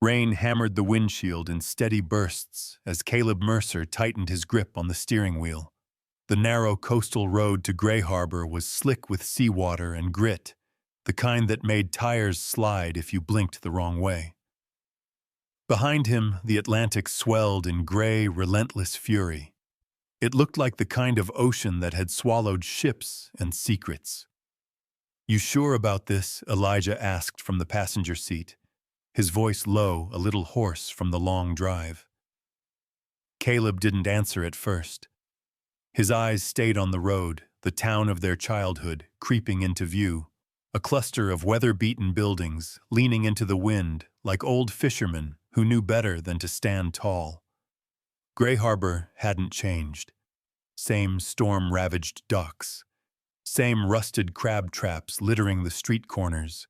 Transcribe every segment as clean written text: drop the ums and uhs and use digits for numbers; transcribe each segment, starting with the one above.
Rain hammered the windshield in steady bursts as Caleb Mercer tightened his grip on the steering wheel. The narrow coastal road to Gray Harbor was slick with seawater and grit, the kind that made tires slide if you blinked the wrong way. Behind him, the Atlantic swelled in gray, relentless fury. It looked like the kind of ocean that had swallowed ships and secrets. "You sure about this?" Elijah asked from the passenger seat, his voice low, a little hoarse from the long drive. Caleb didn't answer at first. His eyes stayed on the road, the town of their childhood, creeping into view, a cluster of weather-beaten buildings leaning into the wind like old fishermen who knew better than to stand tall. Gray Harbor hadn't changed. Same storm-ravaged docks. Same rusted crab traps littering the street corners.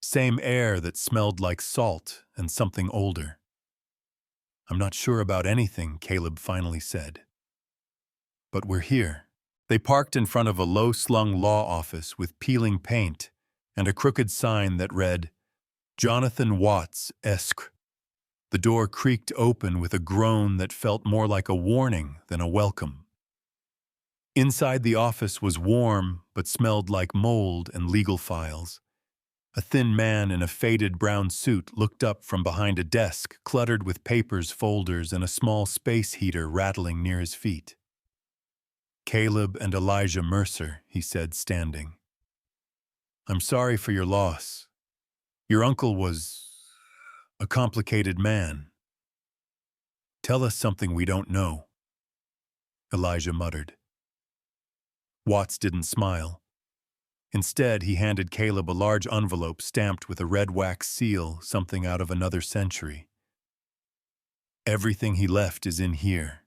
Same air that smelled like salt and something older. "I'm not sure about anything," Caleb finally said. "But we're here." They parked in front of a low-slung law office with peeling paint and a crooked sign that read, "Jonathan Watts, Esq." The door creaked open with a groan that felt more like a warning than a welcome. Inside the office was warm but smelled like mold and legal files. A thin man in a faded brown suit looked up from behind a desk cluttered with papers, folders, and a small space heater rattling near his feet. "Caleb and Elijah Mercer," he said, standing. "I'm sorry for your loss. Your uncle was a complicated man." "Tell us something we don't know," Elijah muttered. Watts didn't smile. Instead, he handed Caleb a large envelope stamped with a red wax seal, something out of another century. "Everything he left is in here.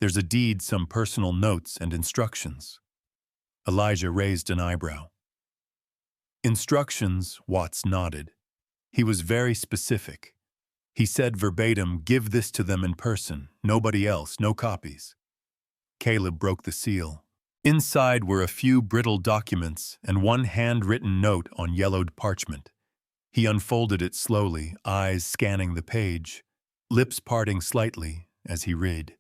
There's a deed, some personal notes, and instructions." Elijah raised an eyebrow. "Instructions," Watts nodded. He was very specific. He said verbatim, "Give this to them in person, nobody else, no copies." Caleb broke the seal. Inside were a few brittle documents and one handwritten note on yellowed parchment. He unfolded it slowly, eyes scanning the page, lips parting slightly as he read.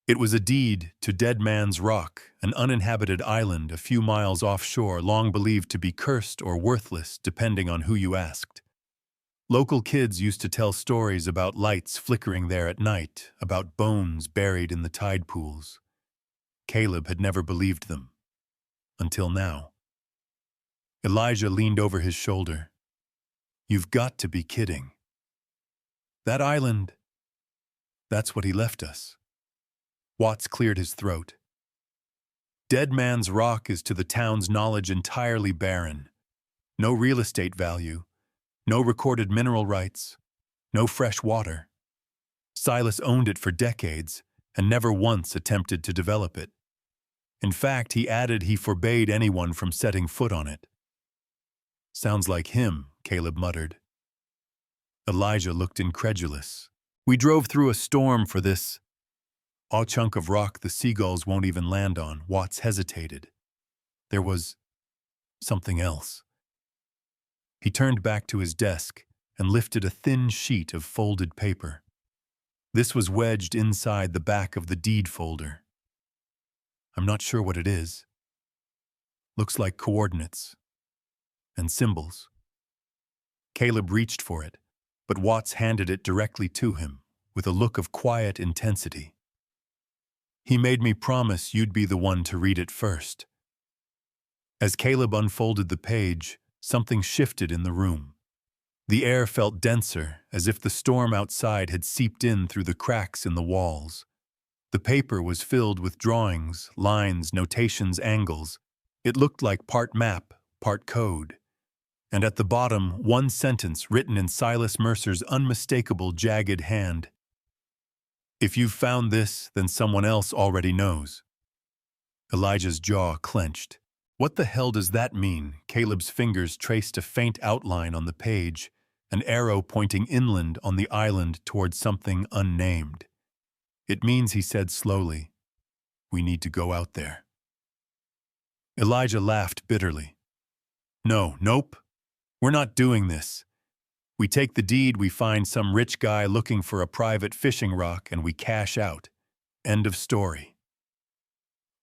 It was a deed to Dead Man's Rock, an uninhabited island a few miles offshore, long believed to be cursed or worthless, depending on who you asked. Local kids used to tell stories about lights flickering there at night, about bones buried in the tide pools. Caleb had never believed them. Until now. Elijah leaned over his shoulder. "You've got to be kidding. That island, that's what he left us." Watts cleared his throat. "Dead Man's Rock is to the town's knowledge entirely barren. No real estate value. No recorded mineral rights, no fresh water. Silas owned it for decades and never once attempted to develop it. In fact, he added he forbade anyone from setting foot on it." "Sounds like him," Caleb muttered. Elijah looked incredulous. "We drove through a storm for this chunk of rock the seagulls won't even land on." Watts hesitated. There was something else. He turned back to his desk and lifted a thin sheet of folded paper. This was wedged inside the back of the deed folder. "I'm not sure what it is. Looks like coordinates and symbols." Caleb reached for it, but Watts handed it directly to him with a look of quiet intensity. "He made me promise you'd be the one to read it first." As Caleb unfolded the page, something shifted in the room. The air felt denser, as if the storm outside had seeped in through the cracks in the walls. The paper was filled with drawings, lines, notations, angles. It looked like part map, part code. And at the bottom, one sentence written in Silas Mercer's unmistakable, jagged hand. "If you've found this, then someone else already knows." Elijah's jaw clenched. What the hell does that mean? Caleb's fingers traced a faint outline on the page, an arrow pointing inland on the island towards something unnamed. "It means," he said slowly, "we need to go out there." Elijah laughed bitterly. Nope. We're not doing this. We take the deed, we find some rich guy looking for a private fishing rock, and we cash out. End of story.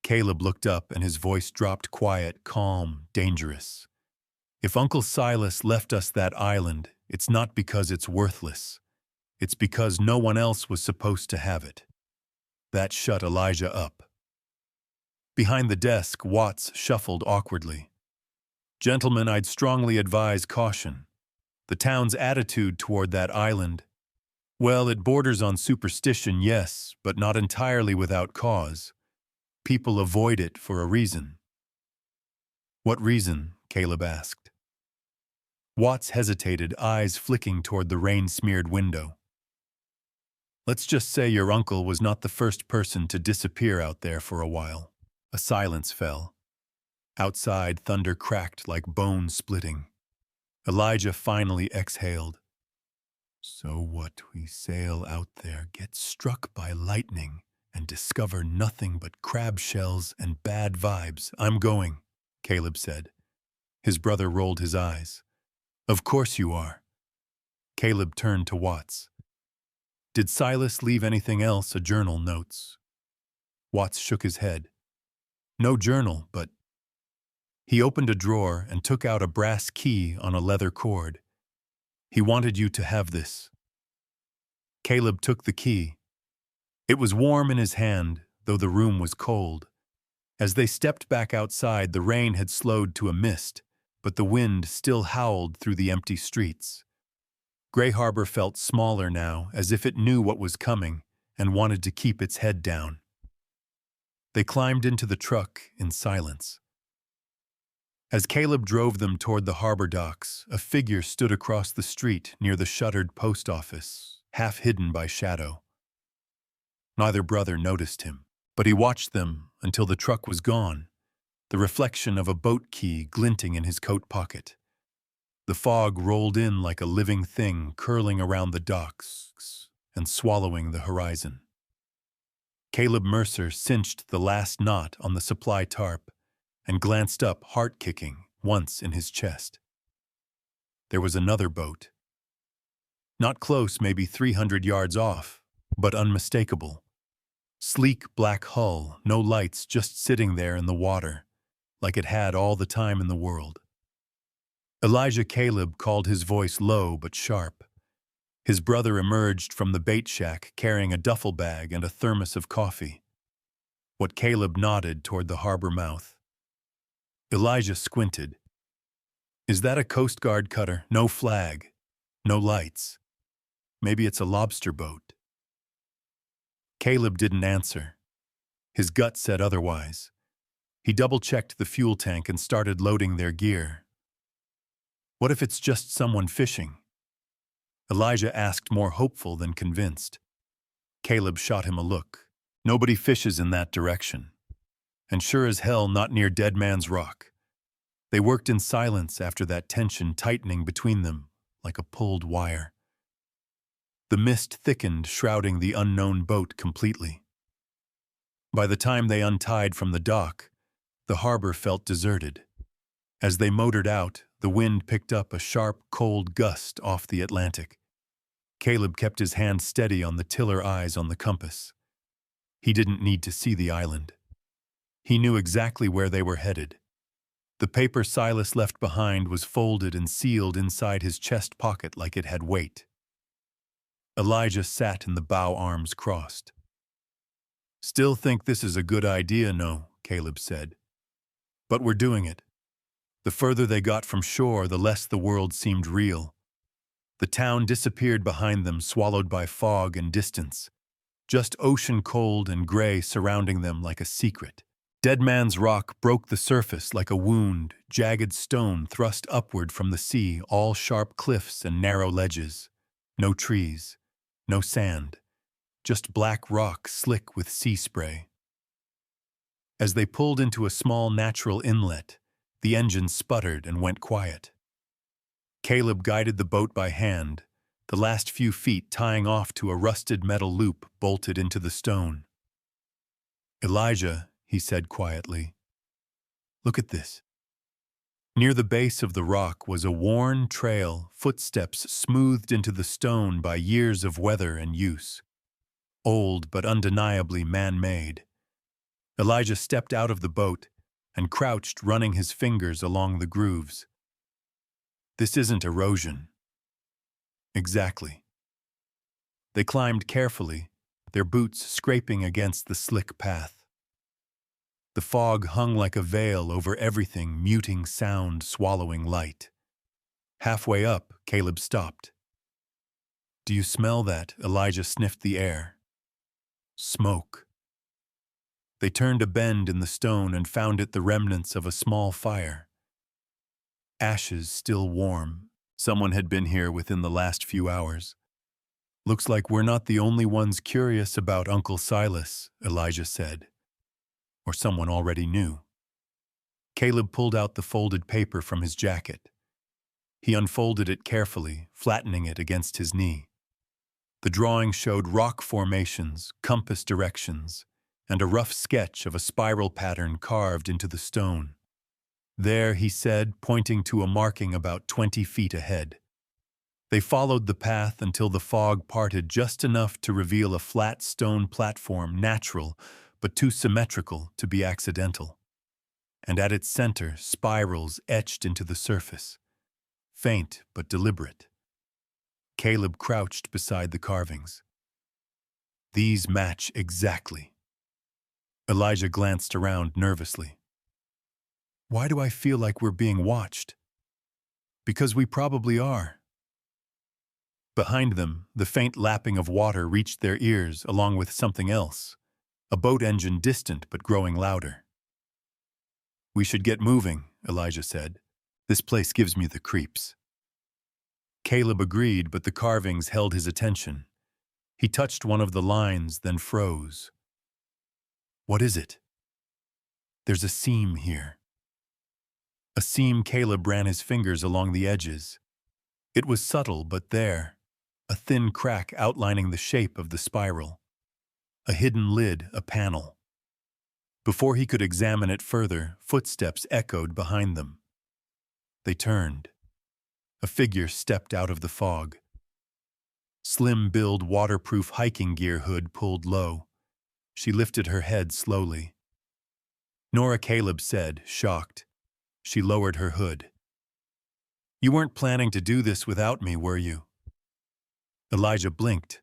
Caleb looked up and his voice dropped quiet, calm, dangerous. If Uncle Silas left us that island, it's not because it's worthless. It's because no one else was supposed to have it. That shut Elijah up. Behind the desk, Watts shuffled awkwardly. Gentlemen, I'd strongly advise caution. The town's attitude toward that island, well, it borders on superstition, yes, but not entirely without cause. People avoid it for a reason. What reason? Caleb asked. Watts hesitated, eyes flicking toward the rain-smeared window. Let's just say your uncle was not the first person to disappear out there for a while. A silence fell. Outside, thunder cracked like bone splitting. Elijah finally exhaled. So what, we sail out there, get struck by lightning, and discover nothing but crab shells and bad vibes. I'm going, Caleb said. His brother rolled his eyes. Of course you are. Caleb turned to Watts. Did Silas leave anything else? A journal, notes. Watts shook his head. No journal, but... He opened a drawer and took out a brass key on a leather cord. He wanted you to have this. Caleb took the key. It was warm in his hand, though the room was cold. As they stepped back outside, the rain had slowed to a mist, but the wind still howled through the empty streets. Gray Harbor felt smaller now, as if it knew what was coming and wanted to keep its head down. They climbed into the truck in silence. As Caleb drove them toward the harbor docks, a figure stood across the street near the shuttered post office, half hidden by shadow. Neither brother noticed him, but he watched them until the truck was gone, the reflection of a boat key glinting in his coat pocket. The fog rolled in like a living thing curling around the docks and swallowing the horizon. Caleb Mercer cinched the last knot on the supply tarp and glanced up, heart-kicking, once in his chest. There was another boat. Not close, maybe 300 yards off, but unmistakable. Sleek black hull, no lights, just sitting there in the water, like it had all the time in the world. Elijah Caleb called his voice low but sharp. His brother emerged from the bait shack carrying a duffel bag and a thermos of coffee. What Caleb nodded toward the harbor mouth. Elijah squinted. Is that a Coast Guard cutter? No flag. No lights. Maybe it's a lobster boat. Caleb didn't answer. His gut said otherwise. He double-checked the fuel tank and started loading their gear. What if it's just someone fishing? Elijah asked, more hopeful than convinced. Caleb shot him a look. Nobody fishes in that direction. And sure as hell not near Dead Man's Rock. They worked in silence after that tension tightening between them like a pulled wire. The mist thickened, shrouding the unknown boat completely. By the time they untied from the dock, the harbor felt deserted. As they motored out, the wind picked up a sharp, cold gust off the Atlantic. Caleb kept his hand steady on the tiller, eyes on the compass. He didn't need to see the island. He knew exactly where they were headed. The paper Silas left behind was folded and sealed inside his chest pocket like it had weight. Elijah sat in the bow, arms crossed. Still think this is a good idea, no, Caleb said. But we're doing it. The further they got from shore, the less the world seemed real. The town disappeared behind them, swallowed by fog and distance. Just ocean cold and gray surrounding them like a secret. Dead Man's Rock broke the surface like a wound, jagged stone thrust upward from the sea, all sharp cliffs and narrow ledges. No trees, no sand, just black rock slick with sea spray. As they pulled into a small natural inlet, the engine sputtered and went quiet. Caleb guided the boat by hand, the last few feet tying off to a rusted metal loop bolted into the stone. Elijah, he said quietly, look at this. Near the base of the rock was a worn trail, footsteps smoothed into the stone by years of weather and use. Old but undeniably man-made. Elijah stepped out of the boat and crouched, running his fingers along the grooves. This isn't erosion. Exactly. They climbed carefully, their boots scraping against the slick path. The fog hung like a veil over everything, muting sound, swallowing light. Halfway up, Caleb stopped. "Do you smell that?" Elijah sniffed the air. Smoke. They turned a bend in the stone and found it the remnants of a small fire. Ashes still warm. Someone had been here within the last few hours. "Looks like we're not the only ones curious about Uncle Silas," Elijah said. Or someone already knew. Caleb pulled out the folded paper from his jacket. He unfolded it carefully, flattening it against his knee. The drawing showed rock formations, compass directions, and a rough sketch of a spiral pattern carved into the stone. "There," he said, pointing to a marking about 20 feet ahead. They followed the path until the fog parted just enough to reveal a flat stone platform, natural, but too symmetrical to be accidental. And at its center, spirals etched into the surface, faint but deliberate. Caleb crouched beside the carvings. "These match exactly." Elijah glanced around nervously. "Why do I feel like we're being watched?" "Because we probably are." Behind them, the faint lapping of water reached their ears along with something else. A boat engine, distant but growing louder. "We should get moving," Elijah said. "This place gives me the creeps." Caleb agreed, but the carvings held his attention. He touched one of the lines, then froze. "What is it?" "There's a seam here." A seam. Caleb ran his fingers along the edges. It was subtle, but there. A thin crack outlining the shape of the spiral. A hidden lid, a panel. Before he could examine it further, footsteps echoed behind them. They turned. A figure stepped out of the fog. Slim-build, waterproof hiking gear hood pulled low. She lifted her head slowly. "Nora," Caleb said, shocked. She lowered her hood. "You weren't planning to do this without me, were you?" Elijah blinked.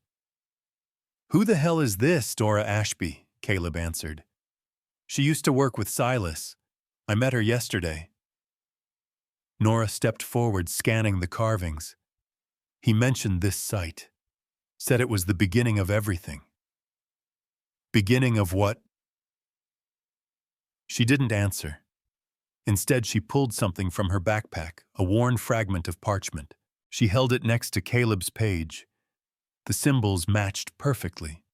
"Who the hell is this, Dora Ashby?" Caleb answered. "She used to work with Silas. I met her yesterday." Nora stepped forward, scanning the carvings. He mentioned this site. Said it was the beginning of everything. "Beginning of what?" She didn't answer. Instead, she pulled something from her backpack, a worn fragment of parchment. She held it next to Caleb's page. The symbols matched perfectly.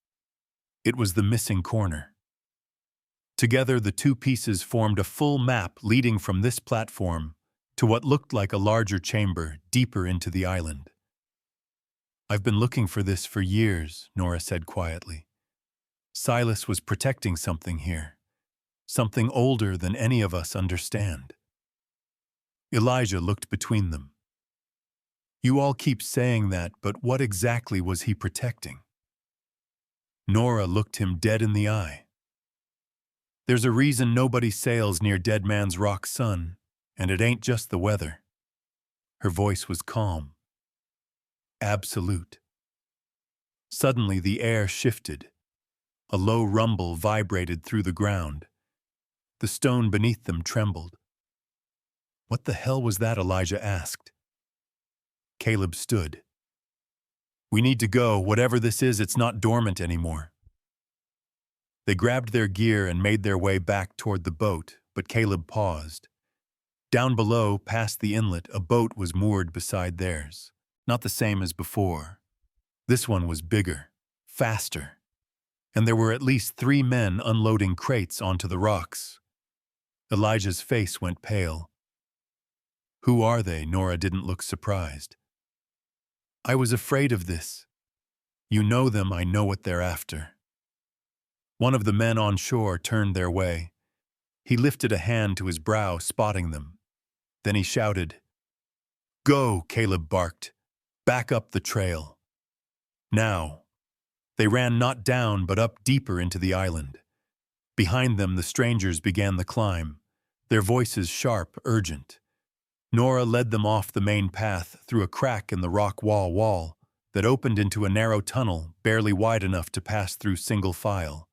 It was the missing corner. Together, the two pieces formed a full map leading from this platform to what looked like a larger chamber deeper into the island. "I've been looking for this for years," Nora said quietly. "Silas was protecting something here. Something older than any of us understand." Elijah looked between them. "You all keep saying that, but what exactly was he protecting?" Nora looked him dead in the eye. "There's a reason nobody sails near Dead Man's Rock, son, and it ain't just the weather." Her voice was calm. Absolute. Suddenly the air shifted. A low rumble vibrated through the ground. The stone beneath them trembled. "What the hell was that?" Elijah asked. Caleb stood. "We need to go. Whatever this is, it's not dormant anymore." They grabbed their gear and made their way back toward the boat, but Caleb paused. Down below, past the inlet, a boat was moored beside theirs. Not the same as before. This one was bigger, faster, and there were at least 3 men unloading crates onto the rocks. Elijah's face went pale. "Who are they?" Nora didn't look surprised. "I was afraid of this. You know them, I know what they're after." One of the men on shore turned their way. He lifted a hand to his brow, spotting them. Then he shouted. "Go," Caleb barked. "Back up the trail." Now. They ran not down but up deeper into the island. Behind them the strangers began the climb, their voices sharp, urgent. Nora led them off the main path through a crack in the rock wall that opened into a narrow tunnel barely wide enough to pass through single file.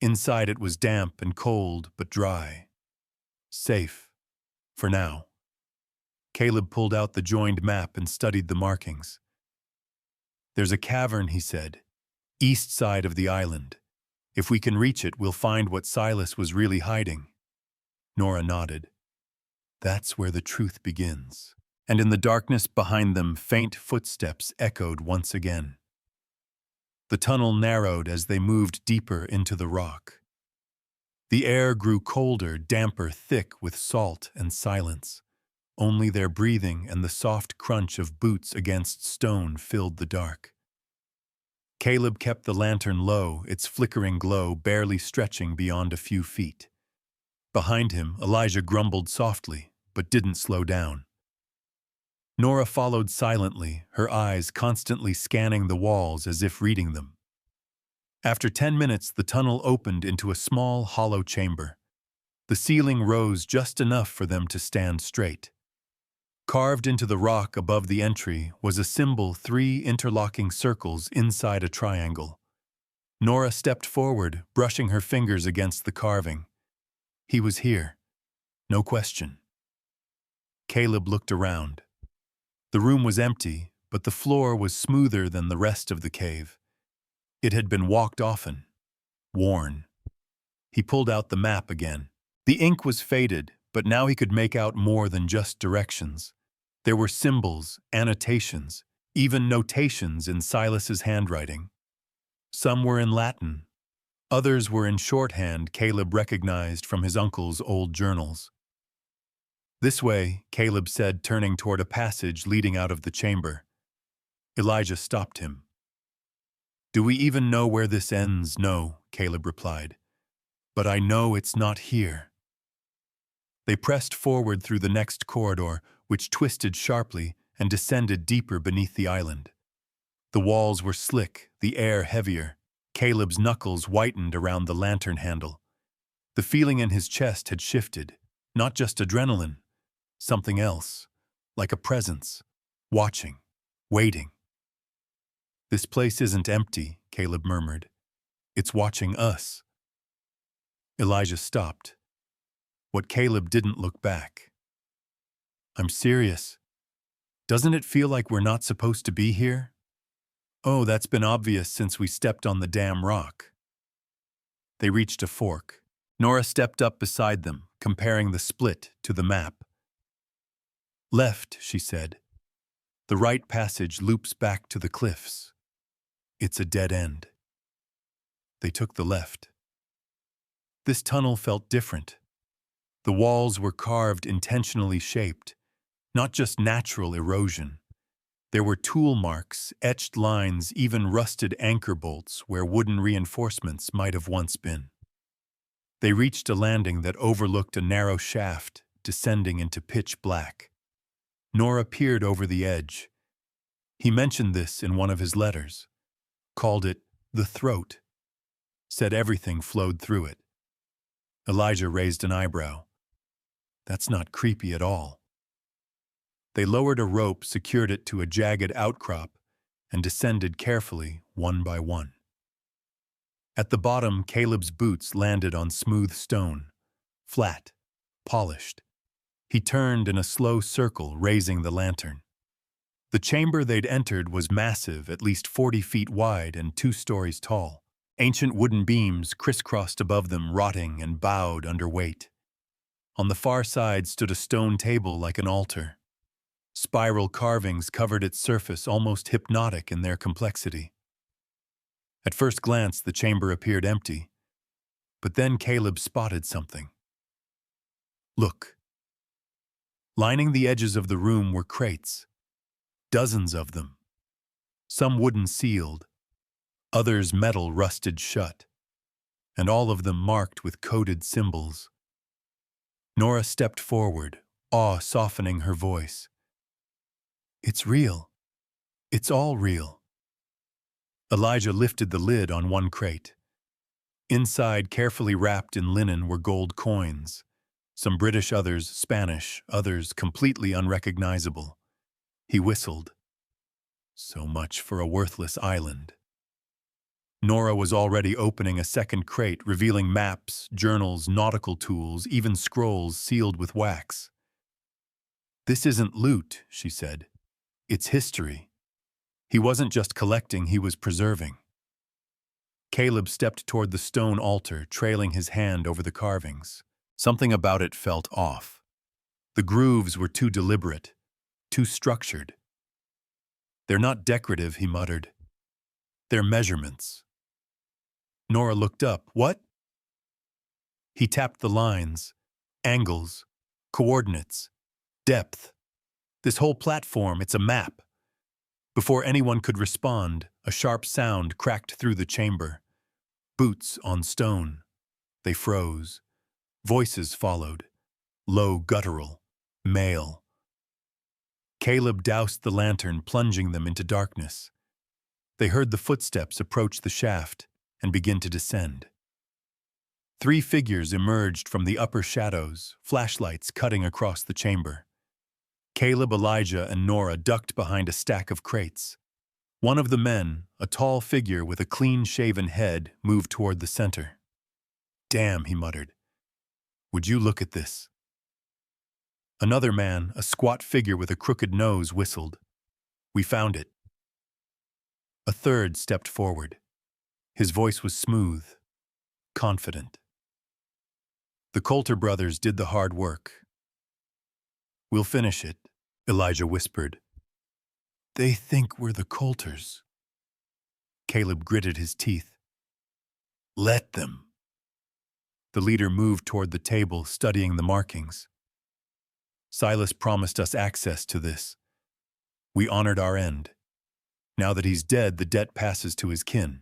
Inside it was damp and cold but dry. Safe. For now. Caleb pulled out the joined map and studied the markings. "There's a cavern," he said, "east side of the island. If we can reach it, we'll find what Silas was really hiding." Nora nodded. "That's where the truth begins." And in the darkness behind them, faint footsteps echoed once again. The tunnel narrowed as they moved deeper into the rock. The air grew colder, damper, thick with salt and silence. Only their breathing and the soft crunch of boots against stone filled the dark. Caleb kept the lantern low, its flickering glow barely stretching beyond a few feet. Behind him, Elijah grumbled softly, but didn't slow down. Nora followed silently, her eyes constantly scanning the walls as if reading them. After 10 minutes, the tunnel opened into a small, hollow chamber. The ceiling rose just enough for them to stand straight. Carved into the rock above the entry was a symbol, 3 interlocking circles inside a triangle. Nora stepped forward, brushing her fingers against the carving. He was here. No question. Caleb looked around. The room was empty, but the floor was smoother than the rest of the cave. It had been walked often, worn. He pulled out the map again. The ink was faded, but now he could make out more than just directions. There were symbols, annotations, even notations in Silas's handwriting. Some were in Latin. Others were in shorthand Caleb recognized from his uncle's old journals. "This way," Caleb said, turning toward a passage leading out of the chamber. Elijah stopped him. "Do we even know where this ends?" "No," Caleb replied. "But I know it's not here." They pressed forward through the next corridor, which twisted sharply and descended deeper beneath the island. The walls were slick, the air heavier. Caleb's knuckles whitened around the lantern handle. The feeling in his chest had shifted, not just adrenaline, something else, like a presence, watching, waiting. "This place isn't empty," Caleb murmured. "It's watching us." Elijah stopped. What Caleb didn't look back. "I'm serious. Doesn't it feel like we're not supposed to be here?" "Oh, that's been obvious since we stepped on the damn rock." They reached a fork. Nora stepped up beside them, comparing the split to the map. "Left," she said. "The right passage loops back to the cliffs. It's a dead end." They took the left. This tunnel felt different. The walls were carved, intentionally shaped, not just natural erosion. There were tool marks, etched lines, even rusted anchor bolts where wooden reinforcements might have once been. They reached a landing that overlooked a narrow shaft descending into pitch black. Nora peered over the edge. He mentioned this in one of his letters. Called it the throat. Said everything flowed through it. Elijah raised an eyebrow. "That's not creepy at all." They lowered a rope, secured it to a jagged outcrop, and descended carefully, one by one. At the bottom, Caleb's boots landed on smooth stone, flat, polished. He turned in a slow circle, raising the lantern. The chamber they'd entered was massive, at least 40 feet wide and 2 stories tall. Ancient wooden beams crisscrossed above them, rotting and bowed under weight. On the far side stood a stone table like an altar. Spiral carvings covered its surface, almost hypnotic in their complexity. At first glance, the chamber appeared empty. But then Caleb spotted something. "Look." Lining the edges of the room were crates. Dozens of them. Some wooden sealed, others metal rusted shut, and all of them marked with coded symbols. Nora stepped forward, awe softening her voice. It's real. It's all real. Elijah lifted the lid on one crate. Inside, carefully wrapped in linen, were gold coins. Some British, others Spanish, others completely unrecognizable. He whistled. So much for a worthless island. Nora was already opening a second crate, revealing maps, journals, nautical tools, even scrolls sealed with wax. This isn't loot, she said. It's history. He wasn't just collecting, he was preserving. Caleb stepped toward the stone altar, trailing his hand over the carvings. Something about it felt off. The grooves were too deliberate, too structured. They're not decorative, he muttered. They're measurements. Nora looked up. What? He tapped the lines, angles, coordinates, depth. This whole platform, it's a map. Before anyone could respond, a sharp sound cracked through the chamber. Boots on stone. They froze. Voices followed. Low, guttural, male. Caleb doused the lantern, plunging them into darkness. They heard the footsteps approach the shaft and begin to descend. 3 figures emerged from the upper shadows, flashlights cutting across the chamber. Caleb, Elijah, and Nora ducked behind a stack of crates. One of the men, a tall figure with a clean-shaven head, moved toward the center. Damn, he muttered. Would you look at this? Another man, a squat figure with a crooked nose, whistled. We found it. A third stepped forward. His voice was smooth, confident. The Coulter brothers did the hard work. We'll finish it, Elijah whispered. They think we're the Coulters. Caleb gritted his teeth. Let them. The leader moved toward the table, studying the markings. Silas promised us access to this. We honored our end. Now that he's dead, the debt passes to his kin.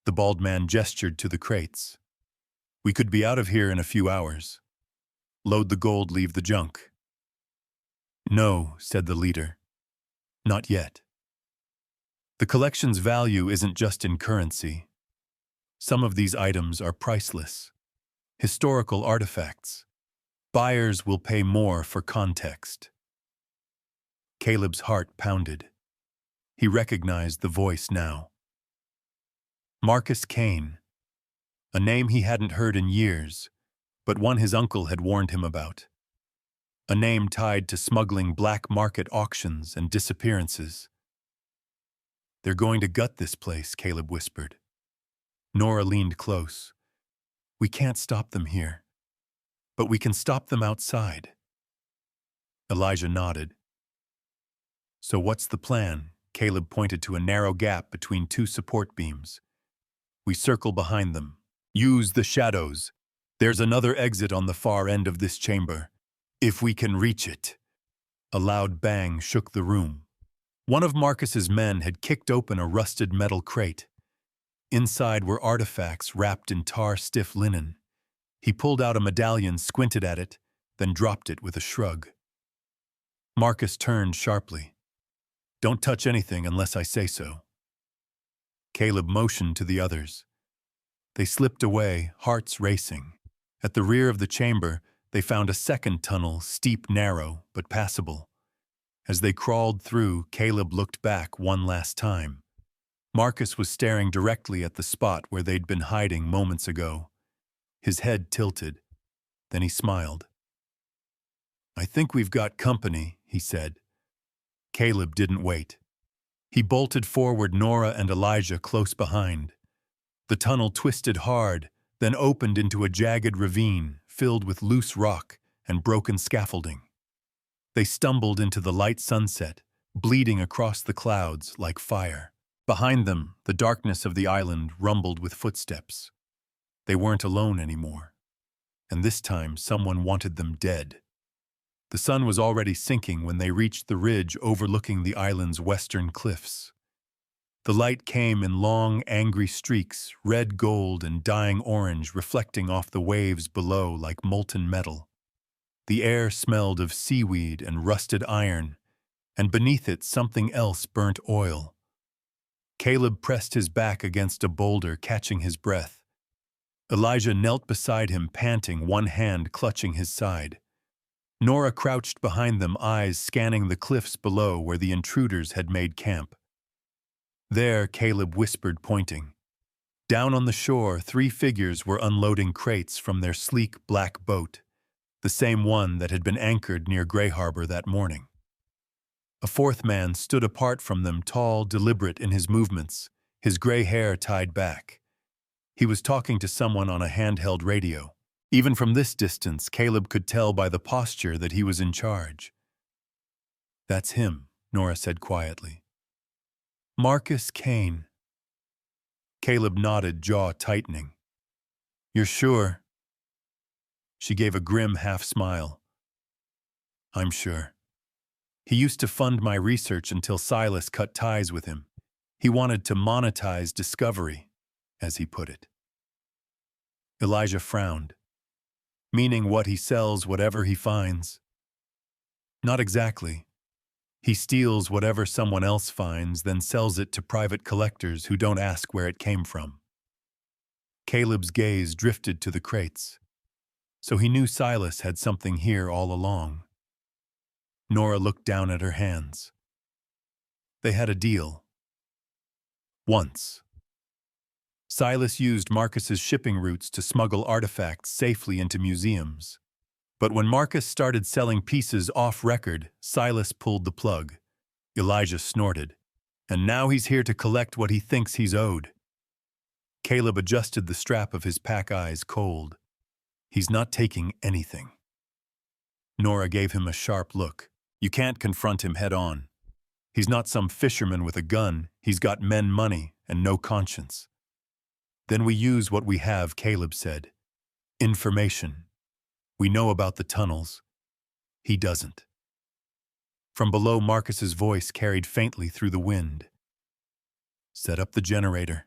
The bald man gestured to the crates. We could be out of here in a few hours. Load the gold, leave the junk. No, said the leader. Not yet. The collection's value isn't just in currency. Some of these items are priceless. Historical artifacts. Buyers will pay more for context. Caleb's heart pounded. He recognized the voice now. Marcus Kane. A name he hadn't heard in years, but one his uncle had warned him about. A name tied to smuggling black market auctions and disappearances. They're going to gut this place, Caleb whispered. Nora leaned close. We can't stop them here, but we can stop them outside. Elijah nodded. So what's the plan? Caleb pointed to a narrow gap between 2 support beams. We circle behind them. Use the shadows. There's another exit on the far end of this chamber. If we can reach it. A loud bang shook the room. One of Marcus's men had kicked open a rusted metal crate. Inside were artifacts wrapped in tar-stiff linen. He pulled out a medallion, squinted at it, then dropped it with a shrug. Marcus turned sharply. Don't touch anything unless I say so. Caleb motioned to the others. They slipped away, hearts racing. At the rear of the chamber, they found a second tunnel, steep, narrow, but passable. As they crawled through, Caleb looked back one last time. Marcus was staring directly at the spot where they'd been hiding moments ago. His head tilted. Then he smiled. I think we've got company, he said. Caleb didn't wait. He bolted forward, Nora and Elijah close behind. The tunnel twisted hard, then opened into a jagged ravine filled with loose rock and broken scaffolding. They stumbled into the light sunset, bleeding across the clouds like fire. Behind them, the darkness of the island rumbled with footsteps. They weren't alone anymore. And this time, someone wanted them dead. The sun was already sinking when they reached the ridge overlooking the island's western cliffs. The light came in long, angry streaks, red gold and dying orange reflecting off the waves below like molten metal. The air smelled of seaweed and rusted iron, and beneath it something else burnt oil. Caleb pressed his back against a boulder, catching his breath. Elijah knelt beside him, panting, one hand clutching his side. Nora crouched behind them, eyes scanning the cliffs below where the intruders had made camp. There, Caleb whispered, pointing. Down on the shore, 3 figures were unloading crates from their sleek black boat, the same one that had been anchored near Gray Harbor that morning. A 4th man stood apart from them, tall, deliberate in his movements, his gray hair tied back. He was talking to someone on a handheld radio. Even from this distance, Caleb could tell by the posture that he was in charge. "That's him," Nora said quietly. "Marcus Kane." Caleb nodded, jaw tightening. "You're sure?" She gave a grim half-smile. "I'm sure. He used to fund my research until Silas cut ties with him. He wanted to monetize discovery, as he put it." Elijah frowned. "Meaning what he sells, whatever he finds?" "Not exactly. He steals whatever someone else finds, then sells it to private collectors who don't ask where it came from." Caleb's gaze drifted to the crates. So he knew Silas had something here all along. Nora looked down at her hands. They had a deal. Once. Silas used Marcus's shipping routes to smuggle artifacts safely into museums. But when Marcus started selling pieces off-record, Silas pulled the plug. Elijah snorted. "And now he's here to collect what he thinks he's owed." Caleb adjusted the strap of his pack, eyes cold. "He's not taking anything." Nora gave him a sharp look. "You can't confront him head-on. He's not some fisherman with a gun. He's got men, money, and no conscience." "Then we use what we have," Caleb said. "Information. We know about the tunnels. He doesn't." From below, Marcus's voice carried faintly through the wind. "Set up the generator.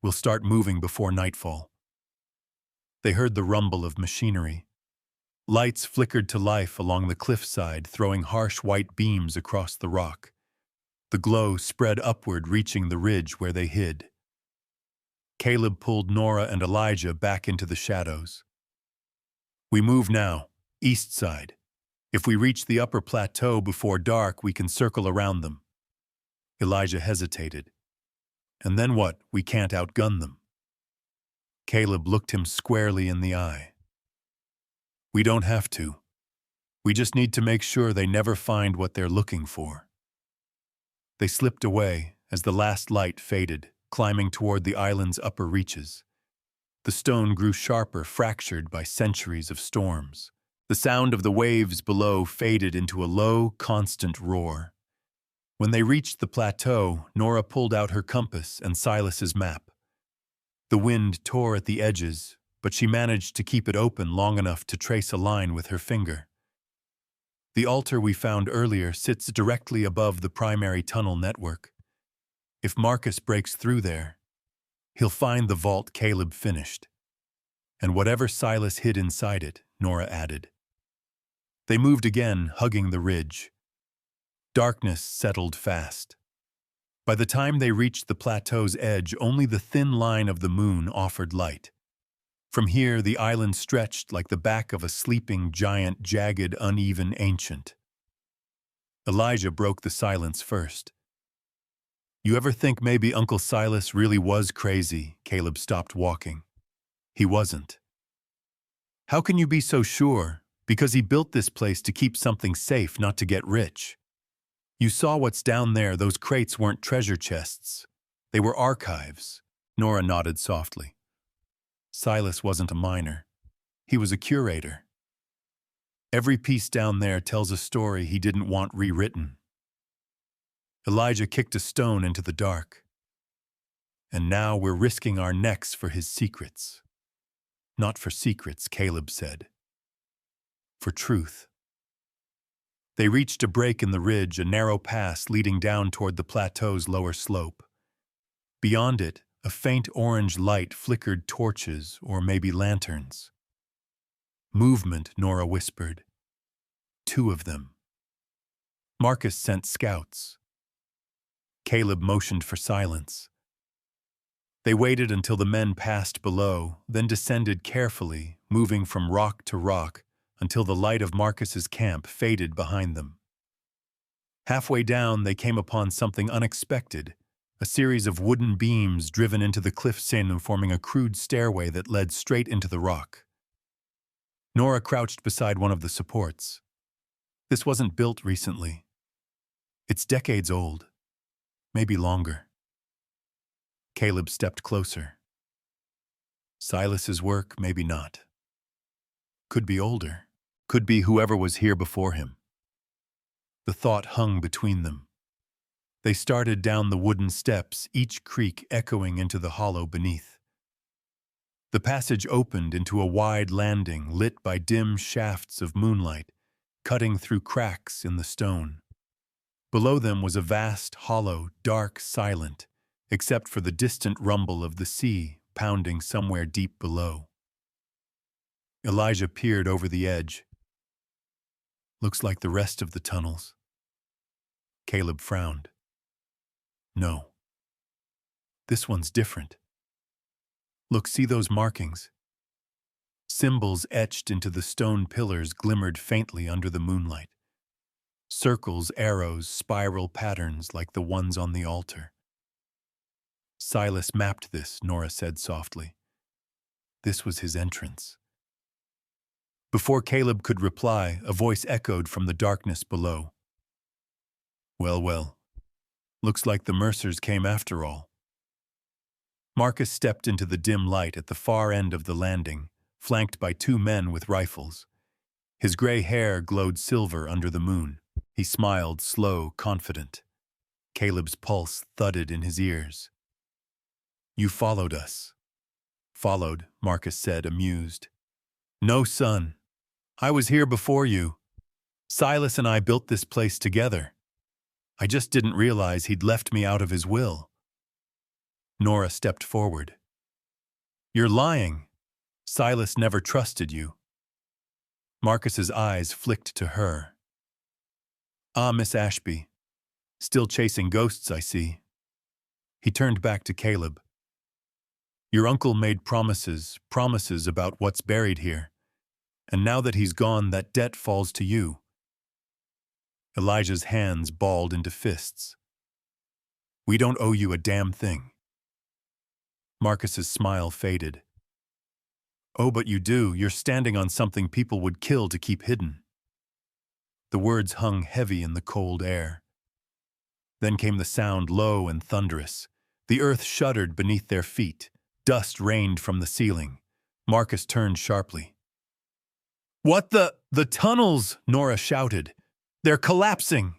We'll start moving before nightfall." They heard the rumble of machinery. Lights flickered to life along the cliffside, throwing harsh white beams across the rock. The glow spread upward, reaching the ridge where they hid. Caleb pulled Nora and Elijah back into the shadows. "We move now, east side. If we reach the upper plateau before dark, we can circle around them." Elijah hesitated. "And then what? We can't outgun them." Caleb looked him squarely in the eye. "We don't have to. We just need to make sure they never find what they're looking for." They slipped away as the last light faded, climbing toward the island's upper reaches. The stone grew sharper, fractured by centuries of storms. The sound of the waves below faded into a low, constant roar. When they reached the plateau, Nora pulled out her compass and Silas's map. The wind tore at the edges, but she managed to keep it open long enough to trace a line with her finger. "The altar we found earlier sits directly above the primary tunnel network. If Marcus breaks through there, he'll find the vault Caleb finished. And whatever Silas hid inside it," Nora added. They moved again, hugging the ridge. Darkness settled fast. By the time they reached the plateau's edge, only the thin line of the moon offered light. From here, the island stretched like the back of a sleeping giant, jagged, uneven, ancient. Elijah broke the silence first. "You ever think maybe Uncle Silas really was crazy?" Caleb stopped walking. "He wasn't." "How can you be so sure?" "Because he built this place to keep something safe, not to get rich. You saw what's down there. Those crates weren't treasure chests. They were archives." Nora nodded softly. "Silas wasn't a miner. He was a curator. Every piece down there tells a story he didn't want rewritten." Elijah kicked a stone into the dark. "And now we're risking our necks for his secrets." "Not for secrets," Caleb said. "For truth." They reached a break in the ridge, a narrow pass leading down toward the plateau's lower slope. Beyond it, a faint orange light flickered, torches or maybe lanterns. "Movement," Nora whispered. 2 of them. Marcus sent scouts. Caleb motioned for silence. They waited until the men passed below, then descended carefully, moving from rock to rock until the light of Marcus's camp faded behind them. Halfway down, they came upon something unexpected, a series of wooden beams driven into the cliff senu forming a crude stairway that led straight into the rock. Nora crouched beside one of the supports. This wasn't built recently. It's decades old, maybe longer. Caleb stepped closer. Silas's work, maybe not. Could be older. Could be whoever was here before him. The thought hung between them. They started down the wooden steps, each creak echoing into the hollow beneath. The passage opened into a wide landing lit by dim shafts of moonlight, cutting through cracks in the stone. Below them was a vast hollow, dark, silent, except for the distant rumble of the sea pounding somewhere deep below. Elijah peered over the edge. Looks like the rest of the tunnels. Caleb frowned. No. This one's different. Look, see those markings? Symbols etched into the stone pillars glimmered faintly under the moonlight. Circles, arrows, spiral patterns like the ones on the altar. Silas mapped this, Nora said softly. This was his entrance. Before Caleb could reply, a voice echoed from the darkness below. Well, well, looks like the Mercers came after all. Marcus stepped into the dim light at the far end of the landing, flanked by 2 men with rifles. His gray hair glowed silver under the moon. He smiled, slow, confident. Caleb's pulse thudded in his ears. You followed us. Followed, Marcus said, amused. No, son. I was here before you. Silas and I built this place together. I just didn't realize he'd left me out of his will. Nora stepped forward. You're lying. Silas never trusted you. Marcus's eyes flicked to her. Ah, Miss Ashby. Still chasing ghosts, I see. He turned back to Caleb. Your uncle made promises about what's buried here. And now that he's gone, that debt falls to you. Elijah's hands balled into fists. We don't owe you a damn thing. Marcus's smile faded. Oh, but you do. You're standing on something people would kill to keep hidden. The words hung heavy in the cold air. Then came the sound, low and thunderous. The earth shuddered beneath their feet. Dust rained from the ceiling. Marcus turned sharply. What the tunnels? Nora shouted. They're collapsing.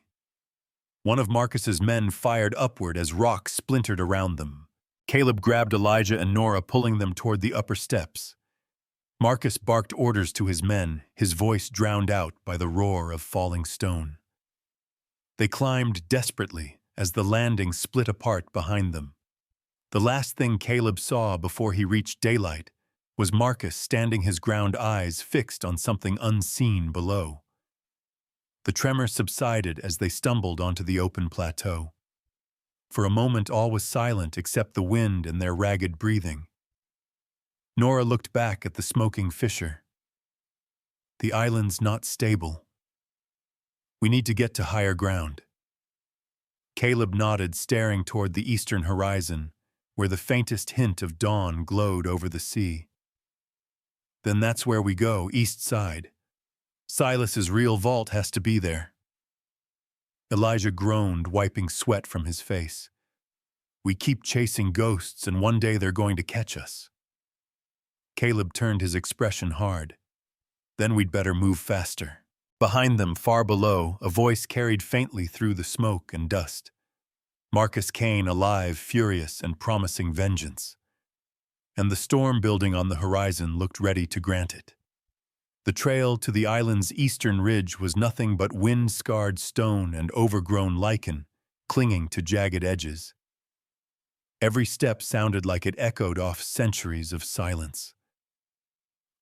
One of Marcus's men fired upward as rocks splintered around them. Caleb grabbed Elijah and Nora, pulling them toward the upper steps. Marcus barked orders to his men, his voice drowned out by the roar of falling stone. They climbed desperately as the landing split apart behind them. The last thing Caleb saw before he reached daylight was Marcus standing, his ground eyes fixed on something unseen below. The tremor subsided as they stumbled onto the open plateau. For a moment all was silent except the wind and their ragged breathing. Nora looked back at the smoking fissure. The island's not stable. We need to get to higher ground. Caleb nodded, staring toward the eastern horizon, where the faintest hint of dawn glowed over the sea. Then that's where we go, east side. Silas's real vault has to be there. Elijah groaned, wiping sweat from his face. We keep chasing ghosts, and one day they're going to catch us. Caleb turned his expression hard. Then we'd better move faster. Behind them, far below, a voice carried faintly through the smoke and dust. Marcus Kane, alive, furious, and promising vengeance. And the storm building on the horizon looked ready to grant it. The trail to the island's eastern ridge was nothing but wind-scarred stone and overgrown lichen, clinging to jagged edges. Every step sounded like it echoed off centuries of silence.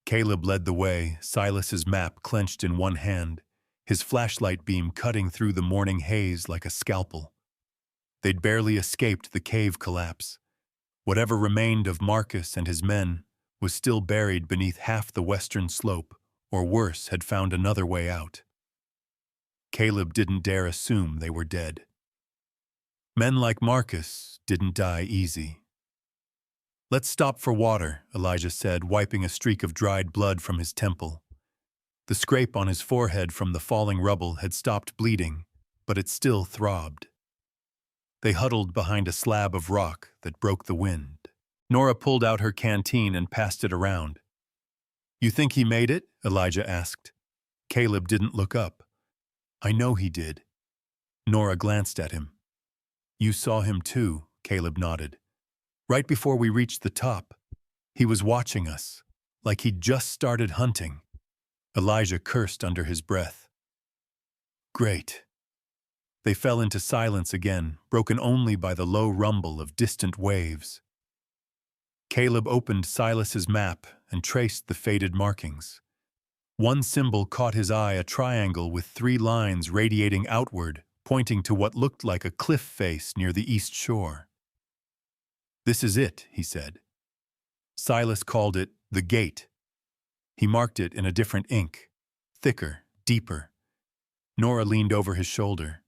Caleb led the way, Silas's map clenched in one hand, his flashlight beam cutting through the morning haze like a scalpel. They'd barely escaped the cave collapse. Whatever remained of Marcus and his men was still buried beneath half the western slope, or worse, had found another way out. Caleb didn't dare assume they were dead. Men like Marcus didn't die easy. "Let's stop for water," Elijah said, wiping a streak of dried blood from his temple. The scrape on his forehead from the falling rubble had stopped bleeding, but it still throbbed. They huddled behind a slab of rock that broke the wind. Nora pulled out her canteen and passed it around. "You think he made it?" Elijah asked. Caleb didn't look up. "I know he did." Nora glanced at him. "You saw him too," Caleb nodded. "Right before we reached the top. He was watching us, like he'd just started hunting." Elijah cursed under his breath. "Great." They fell into silence again, broken only by the low rumble of distant waves. Caleb opened Silas's map and traced the faded markings. One symbol caught his eye, a triangle with 3 lines radiating outward, pointing to what looked like a cliff face near the east shore. "This is it," he said. Silas called it the Gate. He marked it in a different ink, thicker, deeper. Nora leaned over his shoulder.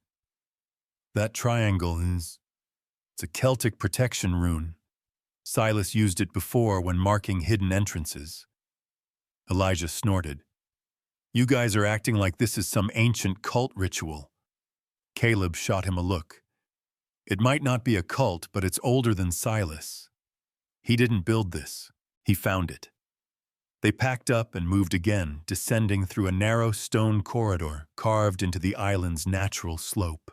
"That triangle it's a Celtic protection rune. Silas used it before when marking hidden entrances." Elijah snorted. "You guys are acting like this is some ancient cult ritual." Caleb shot him a look. "It might not be a cult, but it's older than Silas. He didn't build this. He found it." They packed up and moved again, descending through a narrow stone corridor carved into the island's natural slope.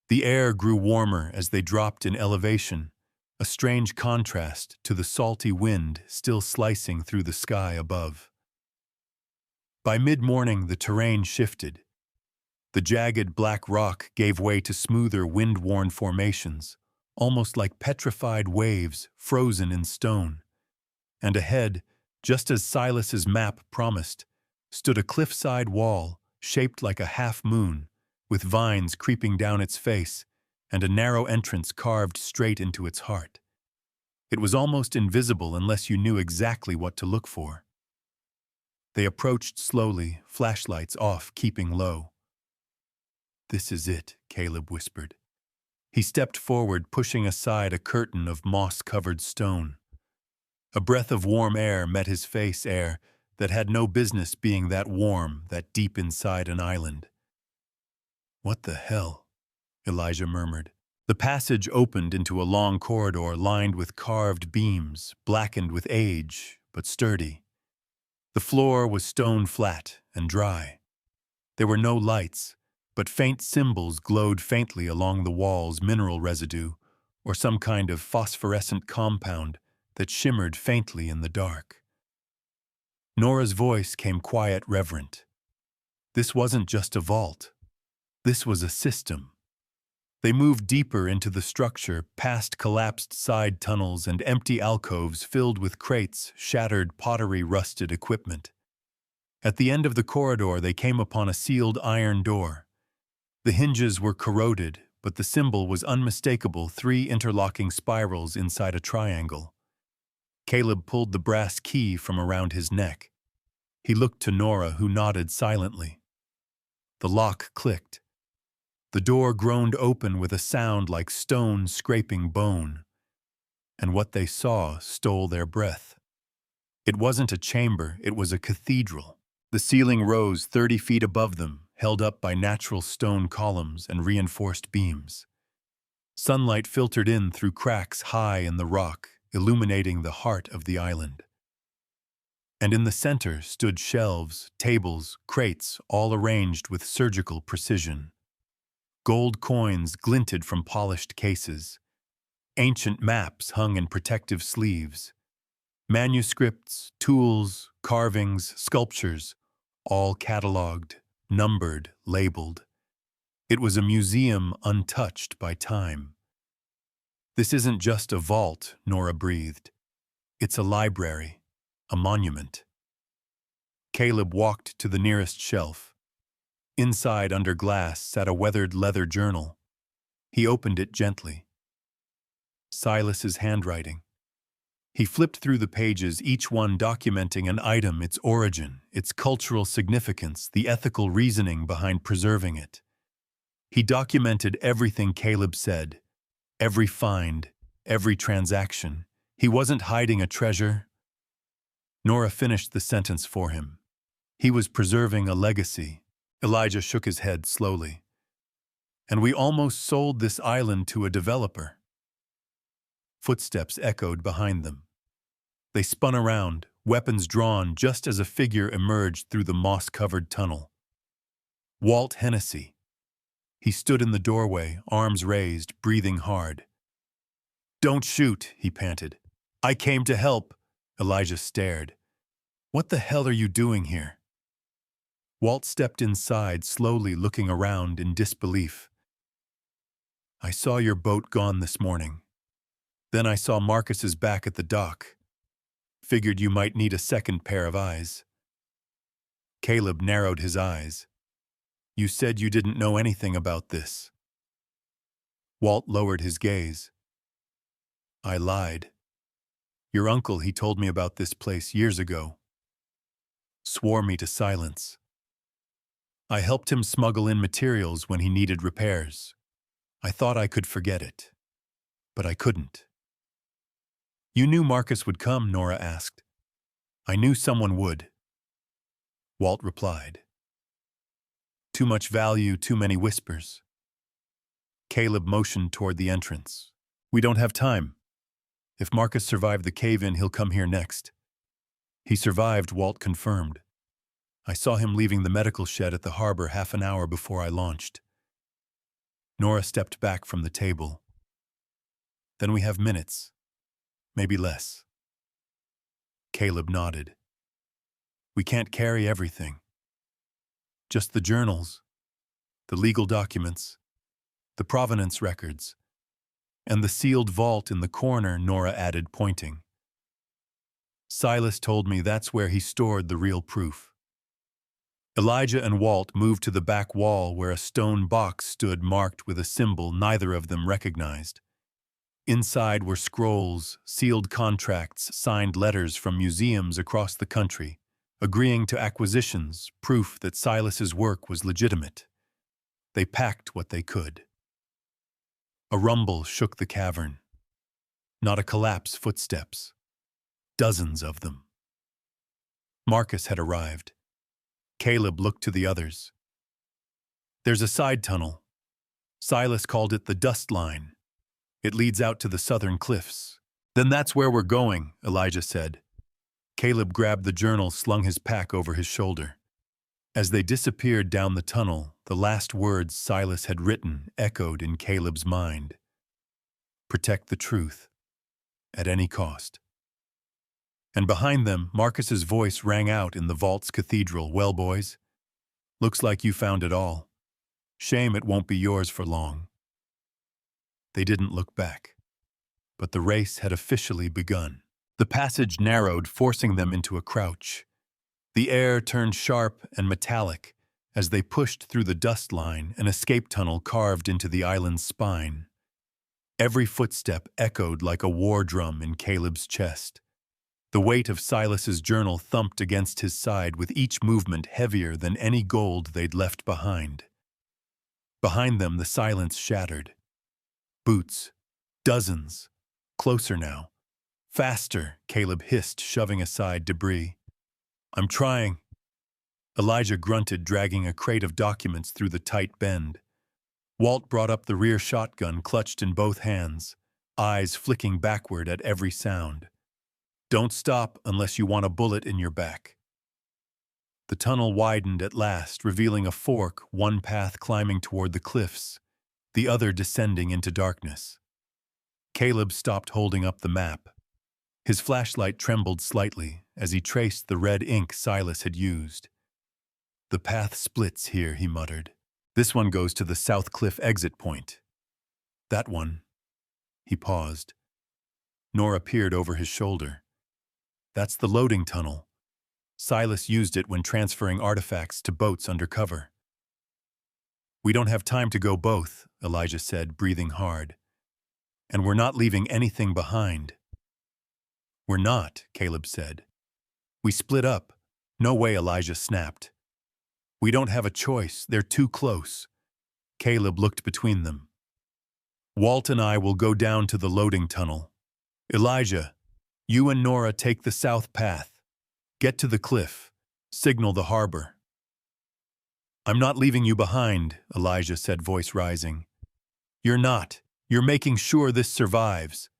The air grew warmer as they dropped in elevation, a strange contrast to the salty wind still slicing through the sky above. By mid-morning, the terrain shifted. The jagged black rock gave way to smoother, wind-worn formations, almost like petrified waves frozen in stone. And ahead, just as Silas's map promised, stood a cliffside wall shaped like a half-moon, with vines creeping down its face and a narrow entrance carved straight into its heart. It was almost invisible unless you knew exactly what to look for. They approached slowly, flashlights off, keeping low. "This is it," Caleb whispered. He stepped forward, pushing aside a curtain of moss-covered stone. A breath of warm air met his face, air that had no business being that warm, that deep inside an island. "What the hell?" Elijah murmured. The passage opened into a long corridor lined with carved beams, blackened with age, but sturdy. The floor was stone flat and dry. There were no lights, but faint symbols glowed faintly along the walls, mineral residue, or some kind of phosphorescent compound that shimmered faintly in the dark. Nora's voice came quiet, reverent. This wasn't just a vault. This was a system. They moved deeper into the structure, past collapsed side tunnels and empty alcoves filled with crates, shattered pottery, rusted equipment. At the end of the corridor, they came upon a sealed iron door. The hinges were corroded, but the symbol was unmistakable, 3 interlocking spirals inside a triangle. Caleb pulled the brass key from around his neck. He looked to Nora, who nodded silently. The lock clicked. The door groaned open with a sound like stone scraping bone. And what they saw stole their breath. It wasn't a chamber, it was a cathedral. The ceiling rose 30 feet above them, held up by natural stone columns and reinforced beams. Sunlight filtered in through cracks high in the rock, illuminating the heart of the island. And in the center stood shelves, tables, crates, all arranged with surgical precision. Gold coins glinted from polished cases. Ancient maps hung in protective sleeves. Manuscripts, tools, carvings, sculptures, all catalogued, numbered, labeled. It was a museum untouched by time. "This isn't just a vault," Nora breathed. "It's a library, a monument." Caleb walked to the nearest shelf. Inside, under glass, sat a weathered leather journal. He opened it gently. Silas's handwriting. He flipped through the pages, each one documenting an item, its origin, its cultural significance, the ethical reasoning behind preserving it. He documented everything Caleb said, every find, every transaction. He wasn't hiding a treasure. Nora finished the sentence for him. He was preserving a legacy. Elijah shook his head slowly. And we almost sold this island to a developer. Footsteps echoed behind them. They spun around, weapons drawn just as a figure emerged through the moss-covered tunnel. Walt Hennessy. He stood in the doorway, arms raised, breathing hard. "Don't shoot," he panted. "I came to help." Elijah stared. "What the hell are you doing here?" Walt stepped inside, slowly looking around in disbelief. "I saw your boat gone this morning. Then I saw Marcus's back at the dock. Figured you might need a second pair of eyes." Caleb narrowed his eyes. "You said you didn't know anything about this." Walt lowered his gaze. "I lied. Your uncle, he told me about this place years ago. Swore me to silence. I helped him smuggle in materials when he needed repairs. I thought I could forget it. But I couldn't." "You knew Marcus would come?" Nora asked. "I knew someone would," Walt replied. "Too much value, too many whispers." Caleb motioned toward the entrance. "We don't have time. If Marcus survived the cave-in, he'll come here next." "He survived," Walt confirmed. "I saw him leaving the medical shed at the harbor half an hour before I launched." Nora stepped back from the table. "Then we have minutes. Maybe less." Caleb nodded. "We can't carry everything. Just the journals, the legal documents, the provenance records, and the sealed vault in the corner," Nora added, pointing. "Silas told me that's where he stored the real proof." Elijah and Walt moved to the back wall where a stone box stood marked with a symbol neither of them recognized. Inside were scrolls, sealed contracts, signed letters from museums across the country, agreeing to acquisitions, proof that Silas's work was legitimate. They packed what they could. A rumble shook the cavern. Not a collapse, footsteps. Dozens of them. Marcus had arrived. Caleb looked to the others. "There's a side tunnel. Silas called it the dust line. It leads out to the southern cliffs." "Then that's where we're going," Elijah said. Caleb grabbed the journal, slung his pack over his shoulder. As they disappeared down the tunnel, the last words Silas had written echoed in Caleb's mind. "Protect the truth, at any cost." And behind them, Marcus's voice rang out in the vault's cathedral. "Well, boys, looks like you found it all. Shame it won't be yours for long." They didn't look back. But the race had officially begun. The passage narrowed, forcing them into a crouch. The air turned sharp and metallic as they pushed through the dust line, an escape tunnel carved into the island's spine. Every footstep echoed like a war drum in Caleb's chest. The weight of Silas's journal thumped against his side, with each movement heavier than any gold they'd left behind. Behind them, the silence shattered. Boots. Dozens. Closer now. "Faster," Caleb hissed, shoving aside debris. "I'm trying." Elijah grunted, dragging a crate of documents through the tight bend. Walt brought up the rear shotgun, clutched in both hands, eyes flicking backward at every sound. "Don't stop unless you want a bullet in your back." The tunnel widened at last, revealing a fork, one path climbing toward the cliffs, the other descending into darkness. Caleb stopped holding up the map. His flashlight trembled slightly as he traced the red ink Silas had used. "The path splits here," he muttered. "This one goes to the South Cliff exit point. That one." He paused. Nora peered over his shoulder. "That's the loading tunnel. Silas used it when transferring artifacts to boats under cover." We don't have time to go both, Elijah said, breathing hard. And we're not leaving anything behind. We're not, Caleb said. We split up. No way, Elijah snapped. We don't have a choice. They're too close. Caleb looked between them. Walt and I will go down to the loading tunnel. Elijah, you and Nora take the south path. Get to the cliff. Signal the harbor. I'm not leaving you behind, Elijah said, voice rising. You're not. You're making sure this survives.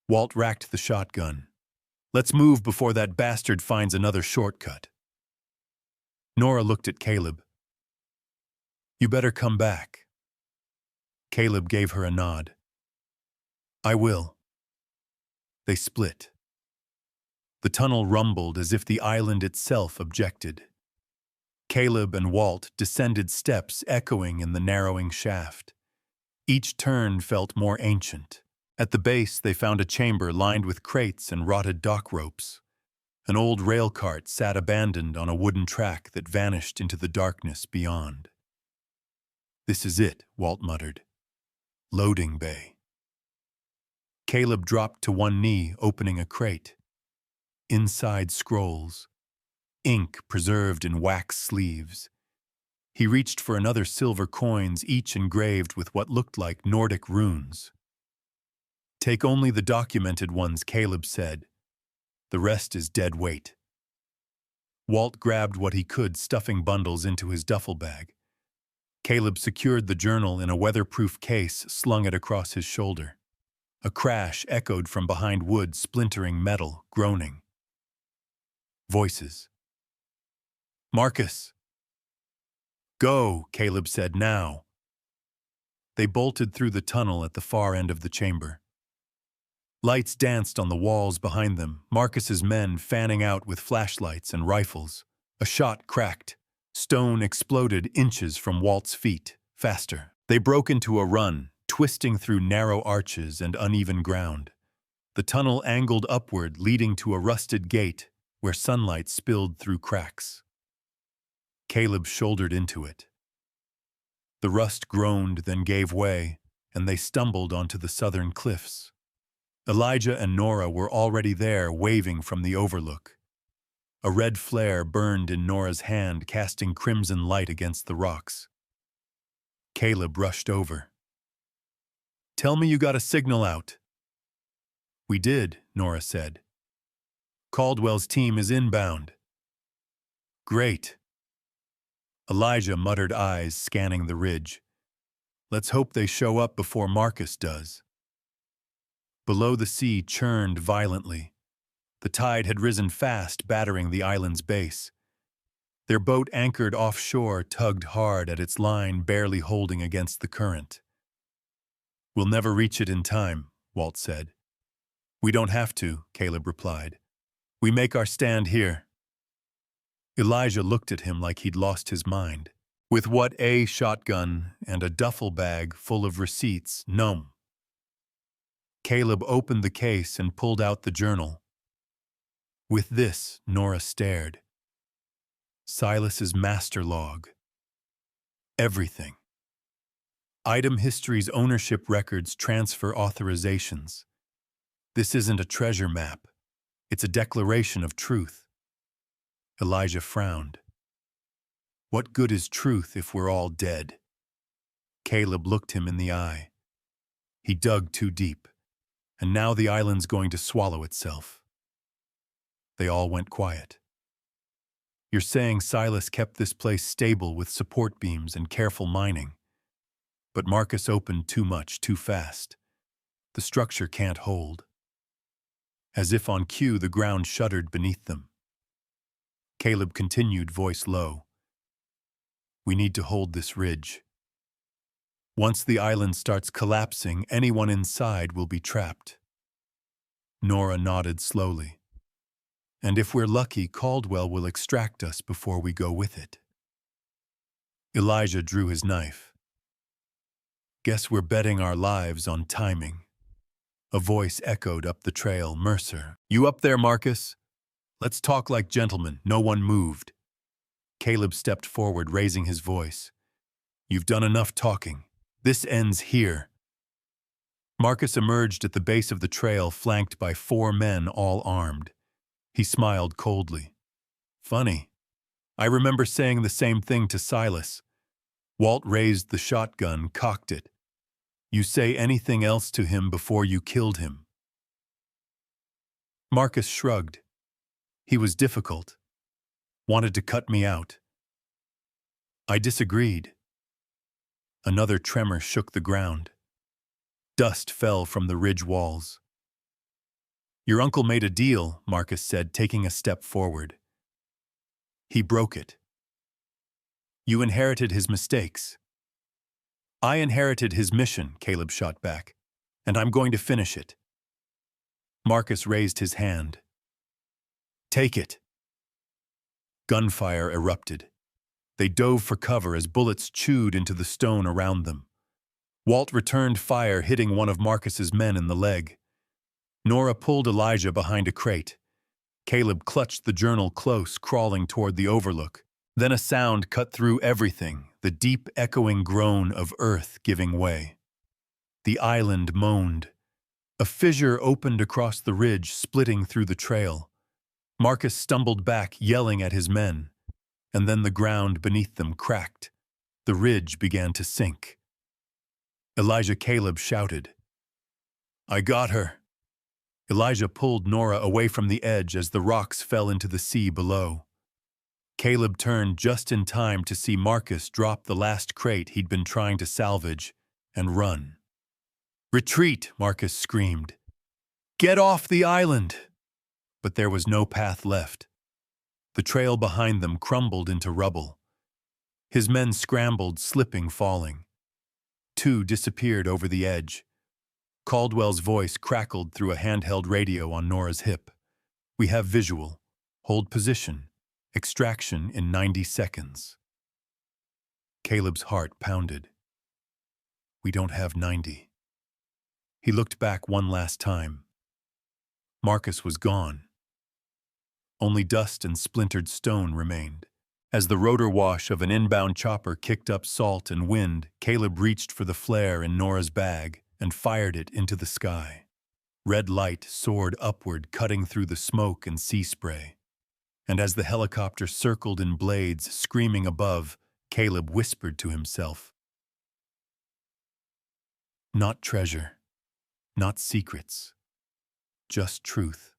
Walt racked the shotgun. Let's move before that bastard finds another shortcut. Nora looked at Caleb. You better come back. Caleb gave her a nod. I will. They split. The tunnel rumbled as if the island itself objected. Caleb and Walt descended steps echoing in the narrowing shaft. Each turn felt more ancient. At the base, they found a chamber lined with crates and rotted dock ropes. An old rail cart sat abandoned on a wooden track that vanished into the darkness beyond. This is it, Walt muttered. Loading bay. Caleb dropped to one knee, opening a crate. Inside scrolls. Ink preserved in wax sleeves. He reached for another silver coins, each engraved with what looked like Nordic runes. Take only the documented ones, Caleb said. The rest is dead weight. Walt grabbed what he could, stuffing bundles into his duffel bag. Caleb secured the journal in a weatherproof case, slung it across his shoulder. A crash echoed from behind wood, splintering metal, groaning. Voices. Marcus! Go, Caleb said, now. They bolted through the tunnel at the far end of the chamber. Lights danced on the walls behind them, Marcus's men fanning out with flashlights and rifles. A shot cracked. Stone exploded inches from Walt's feet, faster. They broke into a run, twisting through narrow arches and uneven ground. The tunnel angled upward, leading to a rusted gate where sunlight spilled through cracks. Caleb shouldered into it. The rust groaned, then gave way, and they stumbled onto the southern cliffs. Elijah and Nora were already there, waving from the overlook. A red flare burned in Nora's hand, casting crimson light against the rocks. Caleb rushed over. Tell me you got a signal out. We did, Nora said. Caldwell's team is inbound. Great. Elijah muttered, eyes scanning the ridge. Let's hope they show up before Marcus does. Below, the sea churned violently. The tide had risen fast, battering the island's base. Their boat, anchored offshore, tugged hard at its line, barely holding against the current. We'll never reach it in time, Walt said. We don't have to, Caleb replied. We make our stand here. Elijah looked at him like he'd lost his mind. With what, a shotgun and a duffel bag full of receipts, no. Caleb opened the case and pulled out the journal. With this, Nora stared. Silas's master log. Everything. Item histories, ownership records, transfer authorizations. This isn't a treasure map. It's a declaration of truth. Elijah frowned. What good is truth if we're all dead? Caleb looked him in the eye. He dug too deep, and now the island's going to swallow itself. They all went quiet. You're saying Silas kept this place stable with support beams and careful mining. But Marcus opened too much, too fast. The structure can't hold. As if on cue, the ground shuddered beneath them. Caleb continued, voice low. We need to hold this ridge. Once the island starts collapsing, anyone inside will be trapped. Nora nodded slowly. And if we're lucky, Caldwell will extract us before we go with it. Elijah drew his knife. Guess we're betting our lives on timing. A voice echoed up the trail. Mercer. You up there, Marcus? Let's talk like gentlemen. No one moved. Caleb stepped forward, raising his voice. You've done enough talking. This ends here. Marcus emerged at the base of the trail, flanked by 4 men, all armed. He smiled coldly. Funny. I remember saying the same thing to Silas. Walt raised the shotgun, cocked it. You say anything else to him before you killed him? Marcus shrugged. He was difficult. Wanted to cut me out. I disagreed. Another tremor shook the ground. Dust fell from the ridge walls. Your uncle made a deal, Marcus said, taking a step forward. He broke it. You inherited his mistakes. I inherited his mission, Caleb shot back, and I'm going to finish it. Marcus raised his hand. Take it. Gunfire erupted. They dove for cover as bullets chewed into the stone around them. Walt returned fire, hitting one of Marcus's men in the leg. Nora pulled Elijah behind a crate. Caleb clutched the journal close, crawling toward the overlook. Then a sound cut through everything, the deep, echoing groan of earth giving way. The island moaned. A fissure opened across the ridge, splitting through the trail. Marcus stumbled back, yelling at his men, and then the ground beneath them cracked. The ridge began to sink. Elijah Caleb shouted, I got her. Elijah pulled Nora away from the edge as the rocks fell into the sea below. Caleb turned just in time to see Marcus drop the last crate he'd been trying to salvage and run. Retreat, Marcus screamed. Get off the island! But there was no path left. The trail behind them crumbled into rubble. His men scrambled, slipping, falling. 2 disappeared over the edge. Caldwell's voice crackled through a handheld radio on Nora's hip. We have visual. Hold position. Extraction in 90 seconds. Caleb's heart pounded. We don't have 90. He looked back one last time. Marcus was gone. Only dust and splintered stone remained. As the rotor wash of an inbound chopper kicked up salt and wind, Caleb reached for the flare in Nora's bag and fired it into the sky. Red light soared upward, cutting through the smoke and sea spray. And as the helicopter circled in blades, screaming above, Caleb whispered to himself, not treasure, not secrets, just truth.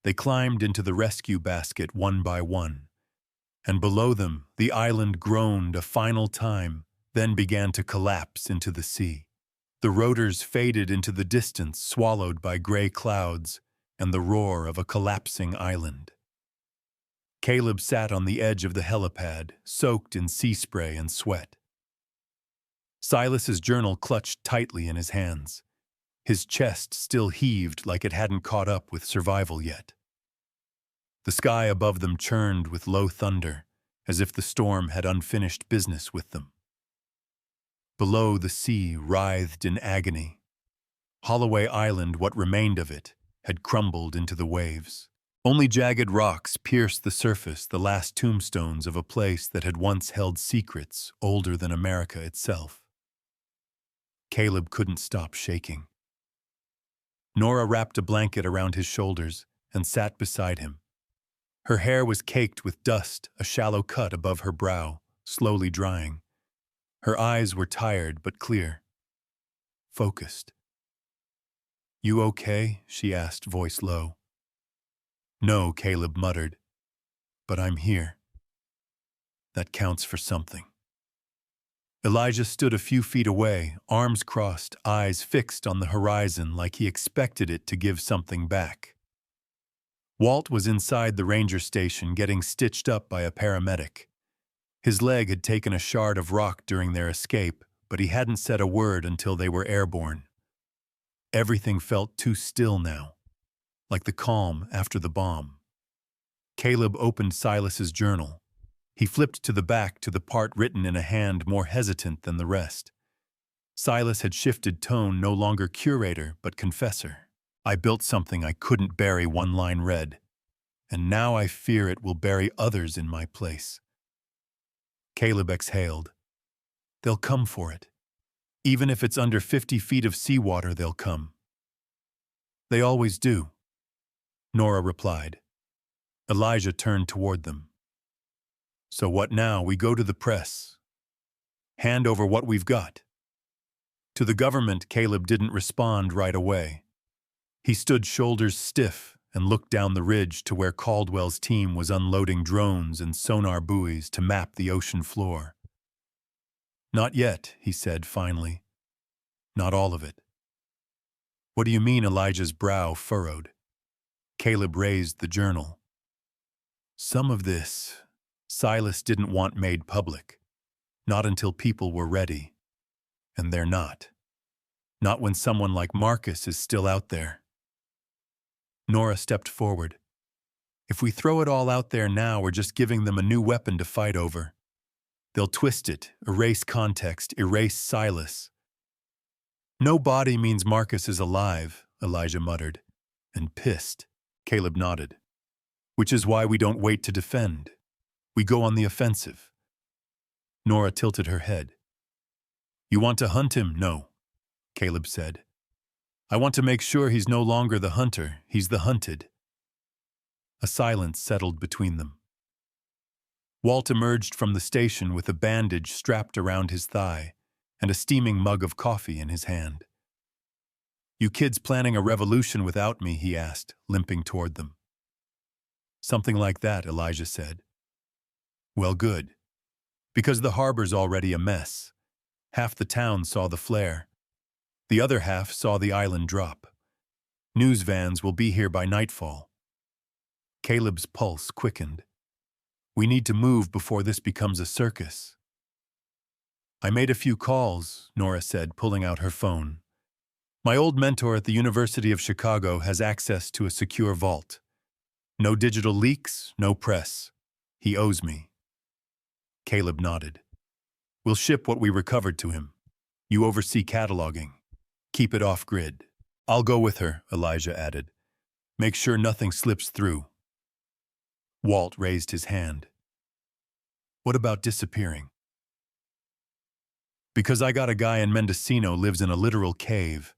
They climbed into the rescue basket one by one, and below them the island groaned a final time, then began to collapse into the sea. The rotors faded into the distance, swallowed by gray clouds and the roar of a collapsing island. Caleb sat on the edge of the helipad, soaked in sea spray and sweat. Silas's journal clutched tightly in his hands. His chest still heaved like it hadn't caught up with survival yet. The sky above them churned with low thunder, as if the storm had unfinished business with them. Below, the sea writhed in agony. Holloway Island, what remained of it, had crumbled into the waves. Only jagged rocks pierced the surface, the last tombstones of a place that had once held secrets older than America itself. Caleb couldn't stop shaking. Nora wrapped a blanket around his shoulders and sat beside him. Her hair was caked with dust, a shallow cut above her brow, slowly drying. Her eyes were tired but clear, focused. You okay? She asked, voice low. No, Caleb muttered, but I'm here. That counts for something. Elijah stood a few feet away, arms crossed, eyes fixed on the horizon like he expected it to give something back. Walt was inside the ranger station getting stitched up by a paramedic. His leg had taken a shard of rock during their escape, but he hadn't said a word until they were airborne. Everything felt too still now, like the calm after the bomb. Caleb opened Silas's journal. He flipped to the back to the part written in a hand more hesitant than the rest. Silas had shifted tone, no longer curator, but confessor. I built something I couldn't bury, one line read, and now I fear it will bury others in my place. Caleb exhaled. They'll come for it. Even if it's under 50 feet of seawater, they'll come. They always do, Nora replied. Elijah turned toward them. So what now? We go to the press. Hand over what we've got. To the government, Caleb didn't respond right away. He stood shoulders stiff and looked down the ridge to where Caldwell's team was unloading drones and sonar buoys to map the ocean floor. Not yet, he said finally. Not all of it. What do you mean? Elijah's brow furrowed. Caleb raised the journal. Some of this, Silas didn't want made public. Not until people were ready. And they're not. Not when someone like Marcus is still out there. Nora stepped forward. If we throw it all out there now, we're just giving them a new weapon to fight over. They'll twist it, erase context, erase Silas. No body means Marcus is alive, Elijah muttered. And pissed. Caleb nodded. Which is why we don't wait to defend. We go on the offensive. Nora tilted her head. You want to hunt him? No, Caleb said. I want to make sure he's no longer the hunter, he's the hunted. A silence settled between them. Walt emerged from the station with a bandage strapped around his thigh and a steaming mug of coffee in his hand. You kids planning a revolution without me? He asked, limping toward them. Something like that, Elijah said. Well, good. Because the harbor's already a mess. Half the town saw the flare. The other half saw the island drop. News vans will be here by nightfall. Caleb's pulse quickened. We need to move before this becomes a circus. I made a few calls, Nora said, pulling out her phone. My old mentor at the University of Chicago has access to a secure vault. No digital leaks, no press. He owes me. Caleb nodded. We'll ship what we recovered to him. You oversee cataloging. Keep it off-grid. I'll go with her, Elijah added. Make sure nothing slips through. Walt raised his hand. What about disappearing? Because I got a guy in Mendocino lives in a literal cave.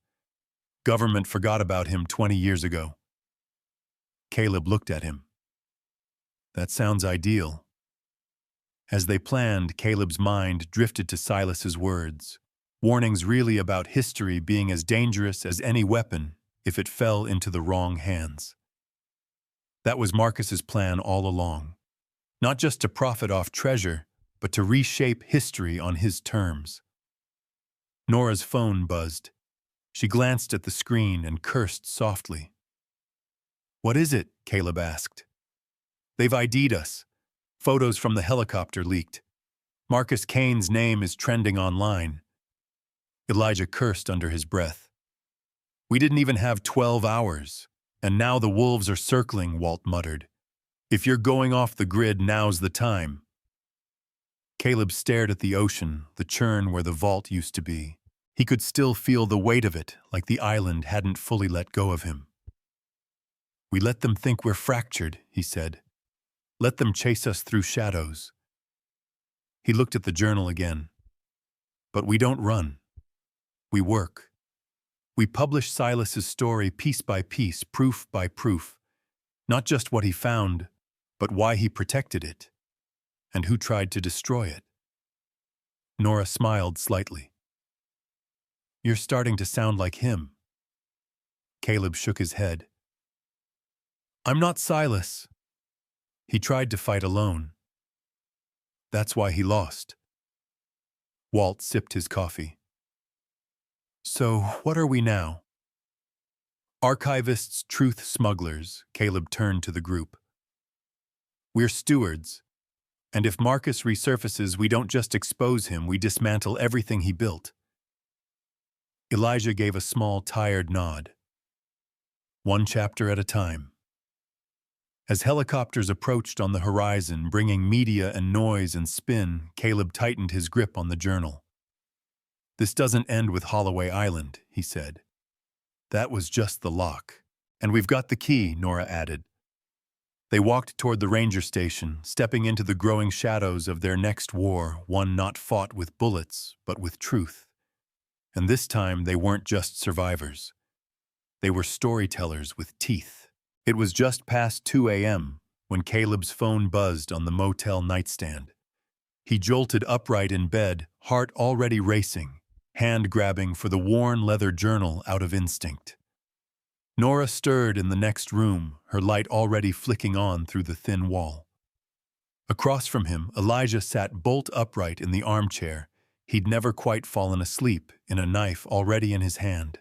Government forgot about him 20 years ago. Caleb looked at him. That sounds ideal. As they planned, Caleb's mind drifted to Silas's words. Warnings really about history being as dangerous as any weapon if it fell into the wrong hands. That was Marcus's plan all along. Not just to profit off treasure, but to reshape history on his terms. Nora's phone buzzed. She glanced at the screen and cursed softly. What is it? Caleb asked. They've ID'd us. Photos from the helicopter leaked. Marcus Kane's name is trending online. Elijah cursed under his breath. We didn't even have 12 hours, and now the wolves are circling, Walt muttered. If you're going off the grid, now's the time. Caleb stared at the ocean, the churn where the vault used to be. He could still feel the weight of it, like the island hadn't fully let go of him. We let them think we're fractured, he said. Let them chase us through shadows. He looked at the journal again. But we don't run. We work. We publish Silas's story piece by piece, proof by proof. Not just what he found, but why he protected it, and who tried to destroy it. Nora smiled slightly. You're starting to sound like him. Caleb shook his head. I'm not Silas. He tried to fight alone. That's why he lost. Walt sipped his coffee. So, what are we now? Archivists, truth smugglers, Caleb turned to the group. We're stewards, and if Marcus resurfaces, we don't just expose him, we dismantle everything he built. Elijah gave a small, tired nod. One chapter at a time. As helicopters approached on the horizon, bringing media and noise and spin, Caleb tightened his grip on the journal. This doesn't end with Holloway Island, he said. That was just the lock. And we've got the key, Nora added. They walked toward the ranger station, stepping into the growing shadows of their next war, one not fought with bullets, but with truth. And this time they weren't just survivors. They were storytellers with teeth. It was just past 2 a.m. when Caleb's phone buzzed on the motel nightstand. He jolted upright in bed, heart already racing, hand grabbing for the worn leather journal out of instinct. Nora stirred in the next room, her light already flicking on through the thin wall. Across from him, Elijah sat bolt upright in the armchair. He'd never quite fallen asleep, in a knife already in his hand.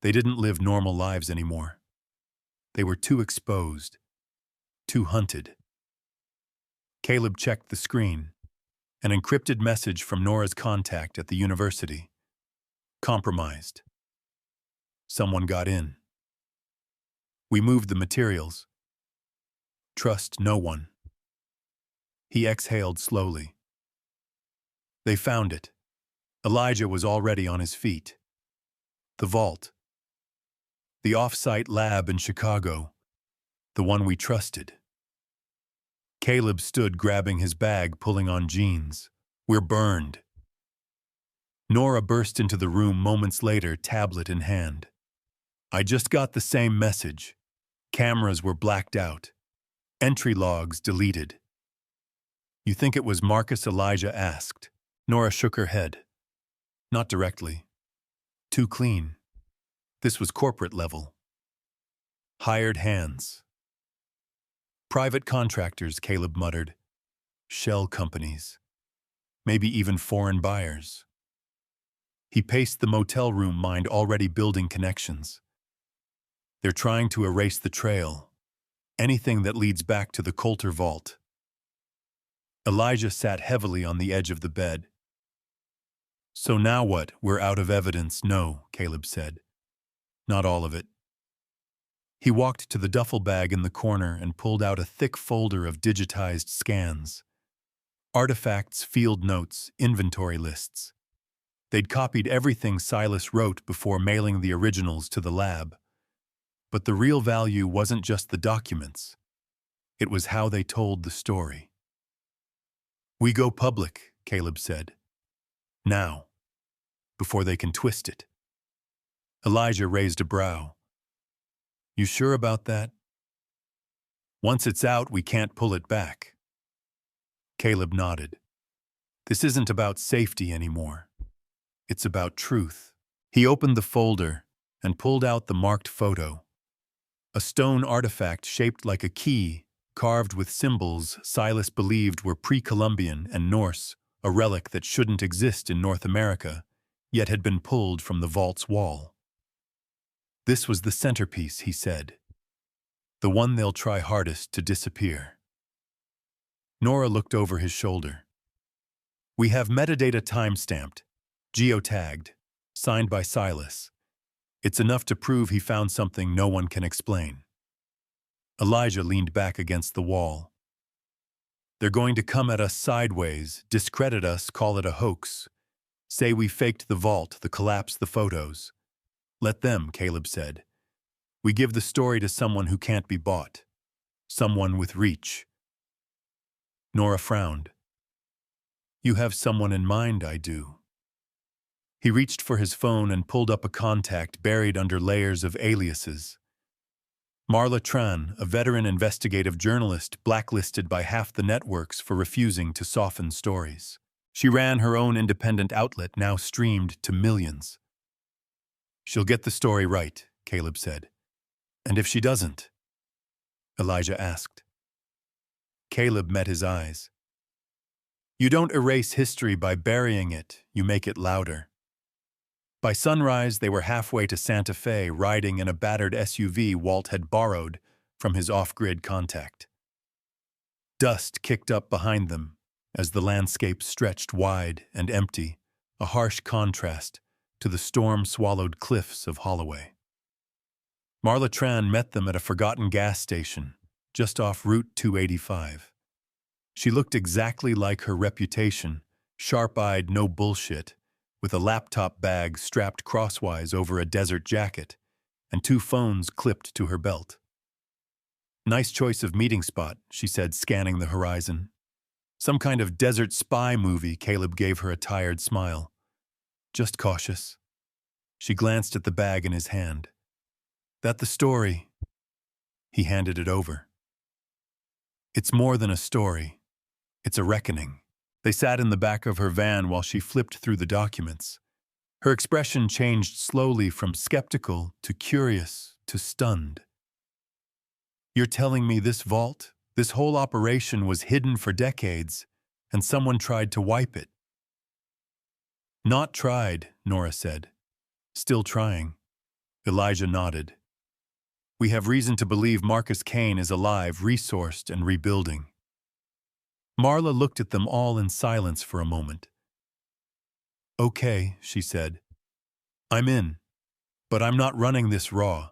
They didn't live normal lives anymore. They were too exposed, too hunted. Caleb checked the screen. An encrypted message from Nora's contact at the university. Compromised. Someone got in. We moved the materials. Trust no one. He exhaled slowly. They found it. Elijah was already on his feet. The vault. The off-site lab in Chicago. The one we trusted. Caleb stood grabbing his bag, pulling on jeans. We're burned. Nora burst into the room moments later, tablet in hand. I just got the same message. Cameras were blacked out. Entry logs deleted. You think it was Marcus? Elijah asked. Nora shook her head. Not directly. Too clean. This was corporate level. Hired hands. Private contractors, Caleb muttered. Shell companies. Maybe even foreign buyers. He paced the motel room, mind already building connections. They're trying to erase the trail. Anything that leads back to the Coulter vault. Elijah sat heavily on the edge of the bed. So now what? We're out of evidence. No, Caleb said. Not all of it. He walked to the duffel bag in the corner and pulled out a thick folder of digitized scans. Artifacts, field notes, inventory lists. They'd copied everything Silas wrote before mailing the originals to the lab. But the real value wasn't just the documents. It was how they told the story. We go public, Caleb said. Now, before they can twist it. Elijah raised a brow. You sure about that? Once it's out, we can't pull it back. Caleb nodded. This isn't about safety anymore. It's about truth. He opened the folder and pulled out the marked photo. A stone artifact shaped like a key, carved with symbols Silas believed were pre-Columbian and Norse, a relic that shouldn't exist in North America, yet had been pulled from the vault's wall. This was the centerpiece, he said. The one they'll try hardest to disappear. Nora looked over his shoulder. We have metadata time-stamped, geotagged, signed by Silas. It's enough to prove he found something no one can explain. Elijah leaned back against the wall. They're going to come at us sideways, discredit us, call it a hoax. Say we faked the vault, the collapse, the photos. Let them, Caleb said. We give the story to someone who can't be bought. Someone with reach. Nora frowned. You have someone in mind, I do. He reached for his phone and pulled up a contact buried under layers of aliases. Marla Tran, a veteran investigative journalist blacklisted by half the networks for refusing to soften stories. She ran her own independent outlet, now streamed to millions. She'll get the story right, Caleb said. And if she doesn't? Elijah asked. Caleb met his eyes. You don't erase history by burying it, you make it louder. By sunrise, they were halfway to Santa Fe, riding in a battered SUV Walt had borrowed from his off-grid contact. Dust kicked up behind them as the landscape stretched wide and empty, a harsh contrast to the storm-swallowed cliffs of Holloway. Marla Tran met them at a forgotten gas station, just off Route 285. She looked exactly like her reputation, sharp-eyed, no bullshit, with a laptop bag strapped crosswise over a desert jacket and 2 phones clipped to her belt. Nice choice of meeting spot, she said, scanning the horizon. Some kind of desert spy movie. Caleb gave her a tired smile. Just cautious. She glanced at the bag in his hand. That the story? He handed it over. It's more than a story. It's a reckoning. They sat in the back of her van while she flipped through the documents. Her expression changed slowly from skeptical to curious to stunned. You're telling me this vault, this whole operation was hidden for decades, and someone tried to wipe it? Not tried, Nora said. Still trying. Elijah nodded. We have reason to believe Marcus Kane is alive, resourced, and rebuilding. Marla looked at them all in silence for a moment. Okay, she said. I'm in. But I'm not running this raw.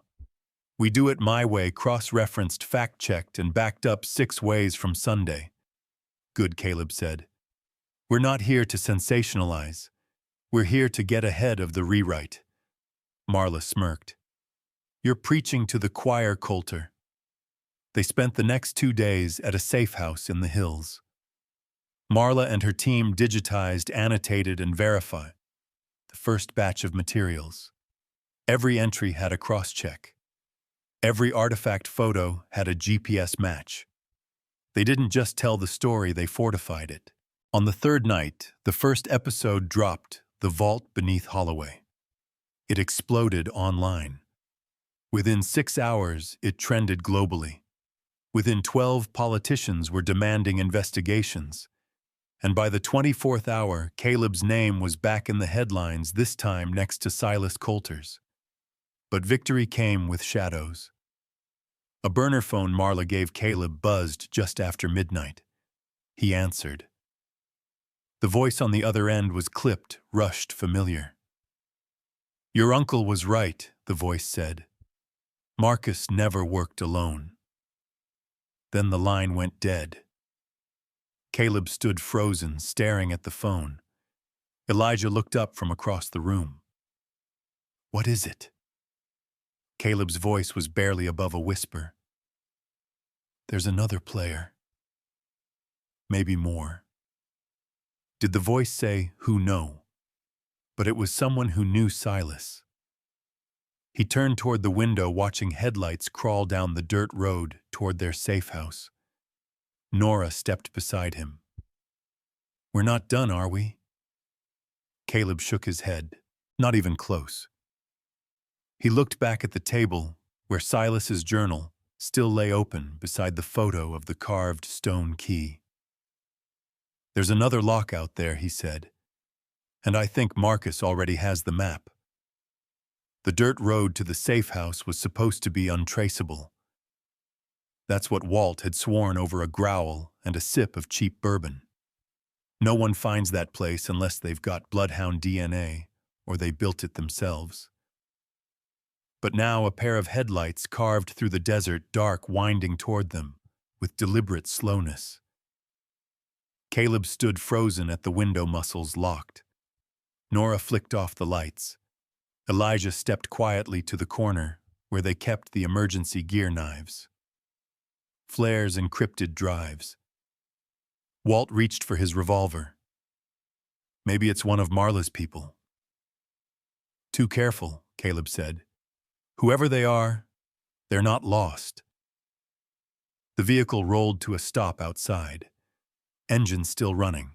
We do it my way, cross-referenced, fact-checked, and backed up 6 ways from Sunday. Good, Caleb said. We're not here to sensationalize. We're here to get ahead of the rewrite. Marla smirked. You're preaching to the choir, Coulter. They spent the next 2 days at a safe house in the hills. Marla and her team digitized, annotated, and verified the first batch of materials. Every entry had a cross-check. Every artifact photo had a GPS match. They didn't just tell the story, they fortified it. On the 3rd night, the first episode dropped, The Vault Beneath Holloway. It exploded online. Within 6 hours, it trended globally. Within 12, politicians were demanding investigations. And by the 24th hour, Caleb's name was back in the headlines, this time next to Silas Coulter's. But victory came with shadows. A burner phone Marla gave Caleb buzzed just after midnight. He answered. The voice on the other end was clipped, rushed, familiar. Your uncle was right, the voice said. Marcus never worked alone. Then the line went dead. Caleb stood frozen, staring at the phone. Elijah looked up from across the room. What is it? Caleb's voice was barely above a whisper. There's another player. Maybe more. Did the voice say, who know? But it was someone who knew Silas. He turned toward the window, watching headlights crawl down the dirt road toward their safe house. Nora stepped beside him. We're not done, are we? Caleb shook his head, not even close. He looked back at the table where Silas's journal still lay open beside the photo of the carved stone key. There's another lock out there, he said, and I think Marcus already has the map. The dirt road to the safe house was supposed to be untraceable. That's what Walt had sworn over a growl and a sip of cheap bourbon. No one finds that place unless they've got bloodhound DNA or they built it themselves. But now a pair of headlights carved through the desert, dark, winding toward them with deliberate slowness. Caleb stood frozen at the window, muscles locked. Nora flicked off the lights. Elijah stepped quietly to the corner where they kept the emergency gear knives. Flares encrypted drives. Walt reached for his revolver. Maybe it's one of Marla's people. Too careful, Caleb said. Whoever they are, they're not lost. The vehicle rolled to a stop outside, engine still running.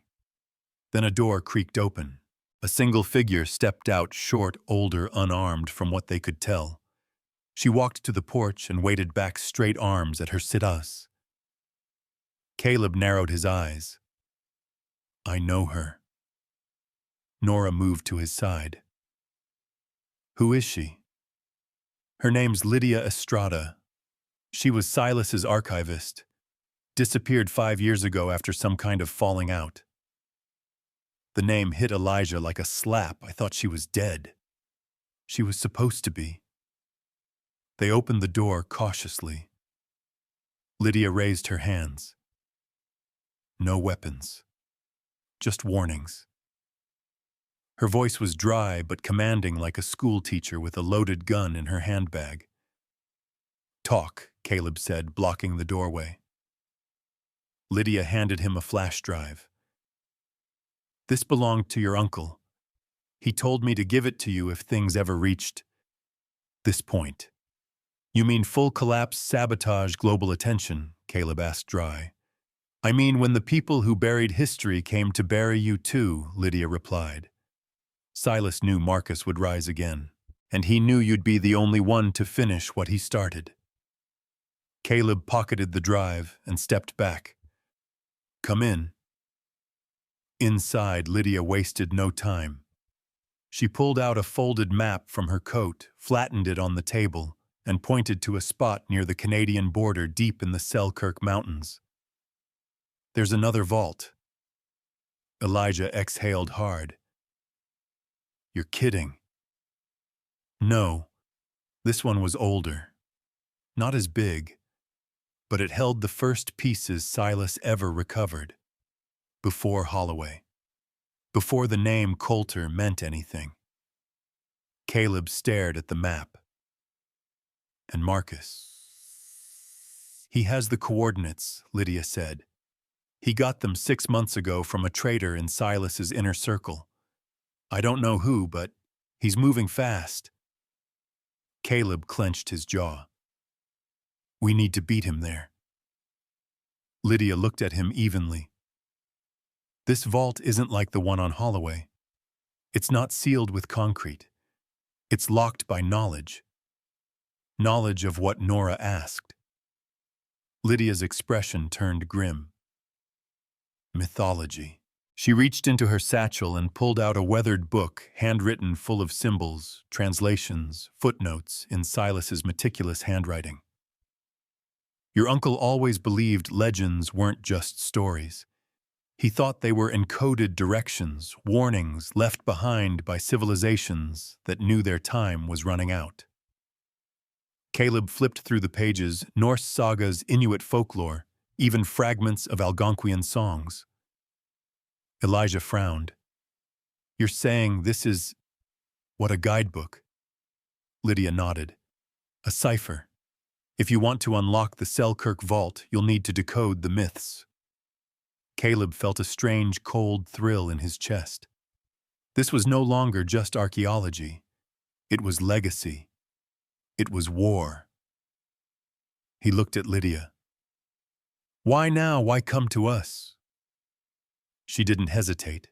Then a door creaked open. A single figure stepped out, short, older, unarmed from what they could tell. She walked to the porch and waited back, straight arms at her sit-us. Caleb narrowed his eyes. I know her. Nora moved to his side. Who is she? Her name's Lydia Estrada. She was Silas's archivist. Disappeared 5 years ago after some kind of falling out. The name hit Elijah like a slap. I thought she was dead. She was supposed to be. They opened the door cautiously. Lydia raised her hands. No weapons. Just warnings. Her voice was dry but commanding, like a schoolteacher with a loaded gun in her handbag. Talk, Caleb said, blocking the doorway. Lydia handed him a flash drive. This belonged to your uncle. He told me to give it to you if things ever reached this point. You mean full collapse, sabotage, global attention? Caleb asked dry. I mean when the people who buried history came to bury you too, Lydia replied. Silas knew Marcus would rise again, and he knew you'd be the only one to finish what he started. Caleb pocketed the drive and stepped back. Come in. Inside, Lydia wasted no time. She pulled out a folded map from her coat, flattened it on the table, and pointed to a spot near the Canadian border deep in the Selkirk Mountains. There's another vault. Elijah exhaled hard. You're kidding. No, this one was older. Not as big, but it held the first pieces Silas ever recovered. Before Holloway. Before the name Coulter meant anything. Caleb stared at the map. And Marcus. He has the coordinates, Lydia said. He got them 6 months ago from a trader in Silas's inner circle. I don't know who, but he's moving fast. Caleb clenched his jaw. We need to beat him there. Lydia looked at him evenly. This vault isn't like the one on Holloway. It's not sealed with concrete. It's locked by knowledge. Knowledge of what Nora asked. Lydia's expression turned grim. Mythology. She reached into her satchel and pulled out a weathered book, handwritten full of symbols, translations, footnotes in Silas's meticulous handwriting. Your uncle always believed legends weren't just stories. He thought they were encoded directions, warnings left behind by civilizations that knew their time was running out. Caleb flipped through the pages, Norse sagas, Inuit folklore, even fragments of Algonquian songs. Elijah frowned. You're saying this is what, a guidebook? Lydia nodded. A cipher. If you want to unlock the Selkirk vault, you'll need to decode the myths. Caleb felt a strange, cold thrill in his chest. This was no longer just archaeology. It was legacy. It was war. He looked at Lydia. Why now? Why come to us? She didn't hesitate.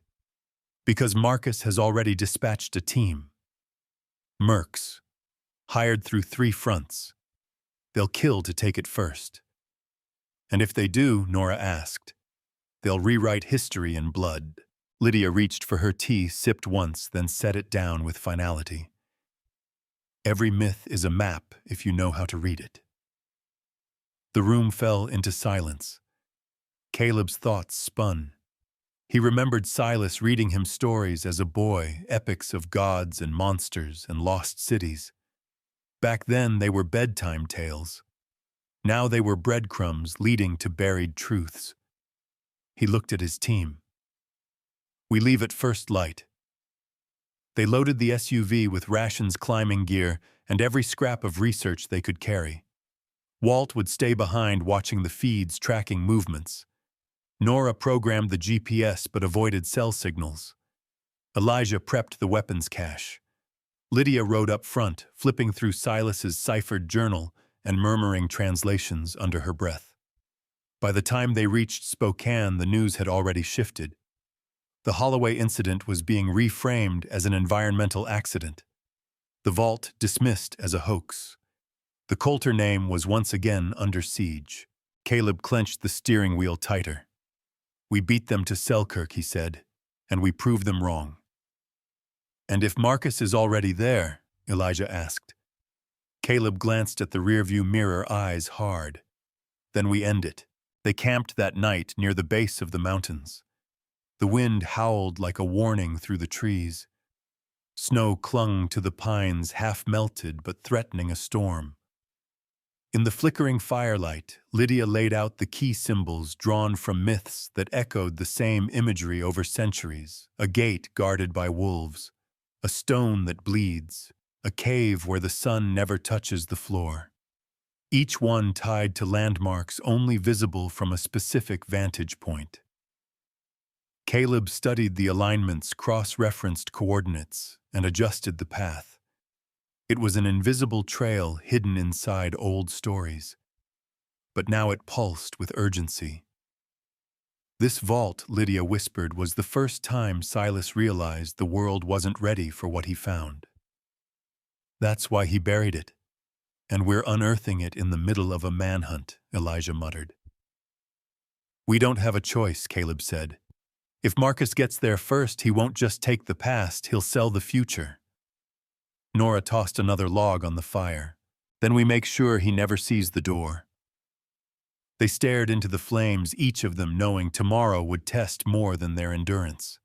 Because Marcus has already dispatched a team. Mercs. Hired through 3 fronts. They'll kill to take it first. And if they do, Nora asked, they'll rewrite history in blood. Lydia reached for her tea, sipped once, then set it down with finality. Every myth is a map if you know how to read it. The room fell into silence. Caleb's thoughts spun. He remembered Silas reading him stories as a boy, epics of gods and monsters and lost cities. Back then they were bedtime tales. Now they were breadcrumbs leading to buried truths. He looked at his team. We leave at first light. They loaded the SUV with rations, climbing gear, and every scrap of research they could carry. Walt would stay behind watching the feeds, tracking movements. Nora programmed the GPS but avoided cell signals. Elijah prepped the weapons cache. Lydia rode up front, flipping through Silas's ciphered journal and murmuring translations under her breath. By the time they reached Spokane, the news had already shifted. The Holloway incident was being reframed as an environmental accident. The vault dismissed as a hoax. The Coulter name was once again under siege. Caleb clenched the steering wheel tighter. We beat them to Selkirk, he said, and we proved them wrong. And if Marcus is already there? Elijah asked. Caleb glanced at the rearview mirror, eyes hard. Then we end it. They camped that night near the base of the mountains. The wind howled like a warning through the trees. Snow clung to the pines, half melted but threatening a storm. In the flickering firelight, Lydia laid out the key symbols drawn from myths that echoed the same imagery over centuries: a gate guarded by wolves, a stone that bleeds, a cave where the sun never touches the floor. each one tied to landmarks only visible from a specific vantage point. Caleb studied the alignment's cross-referenced coordinates and adjusted the path. It was an invisible trail hidden inside old stories, but now it pulsed with urgency. This vault, Lydia whispered, was the first time Silas realized the world wasn't ready for what he found. That's why he buried it, and we're unearthing it in the middle of a manhunt, Elijah muttered. We don't have a choice, Caleb said. If Marcus gets there first, he won't just take the past, he'll sell the future. Nora tossed another log on the fire. Then we make sure he never sees the door. They stared into the flames, each of them knowing tomorrow would test more than their endurance.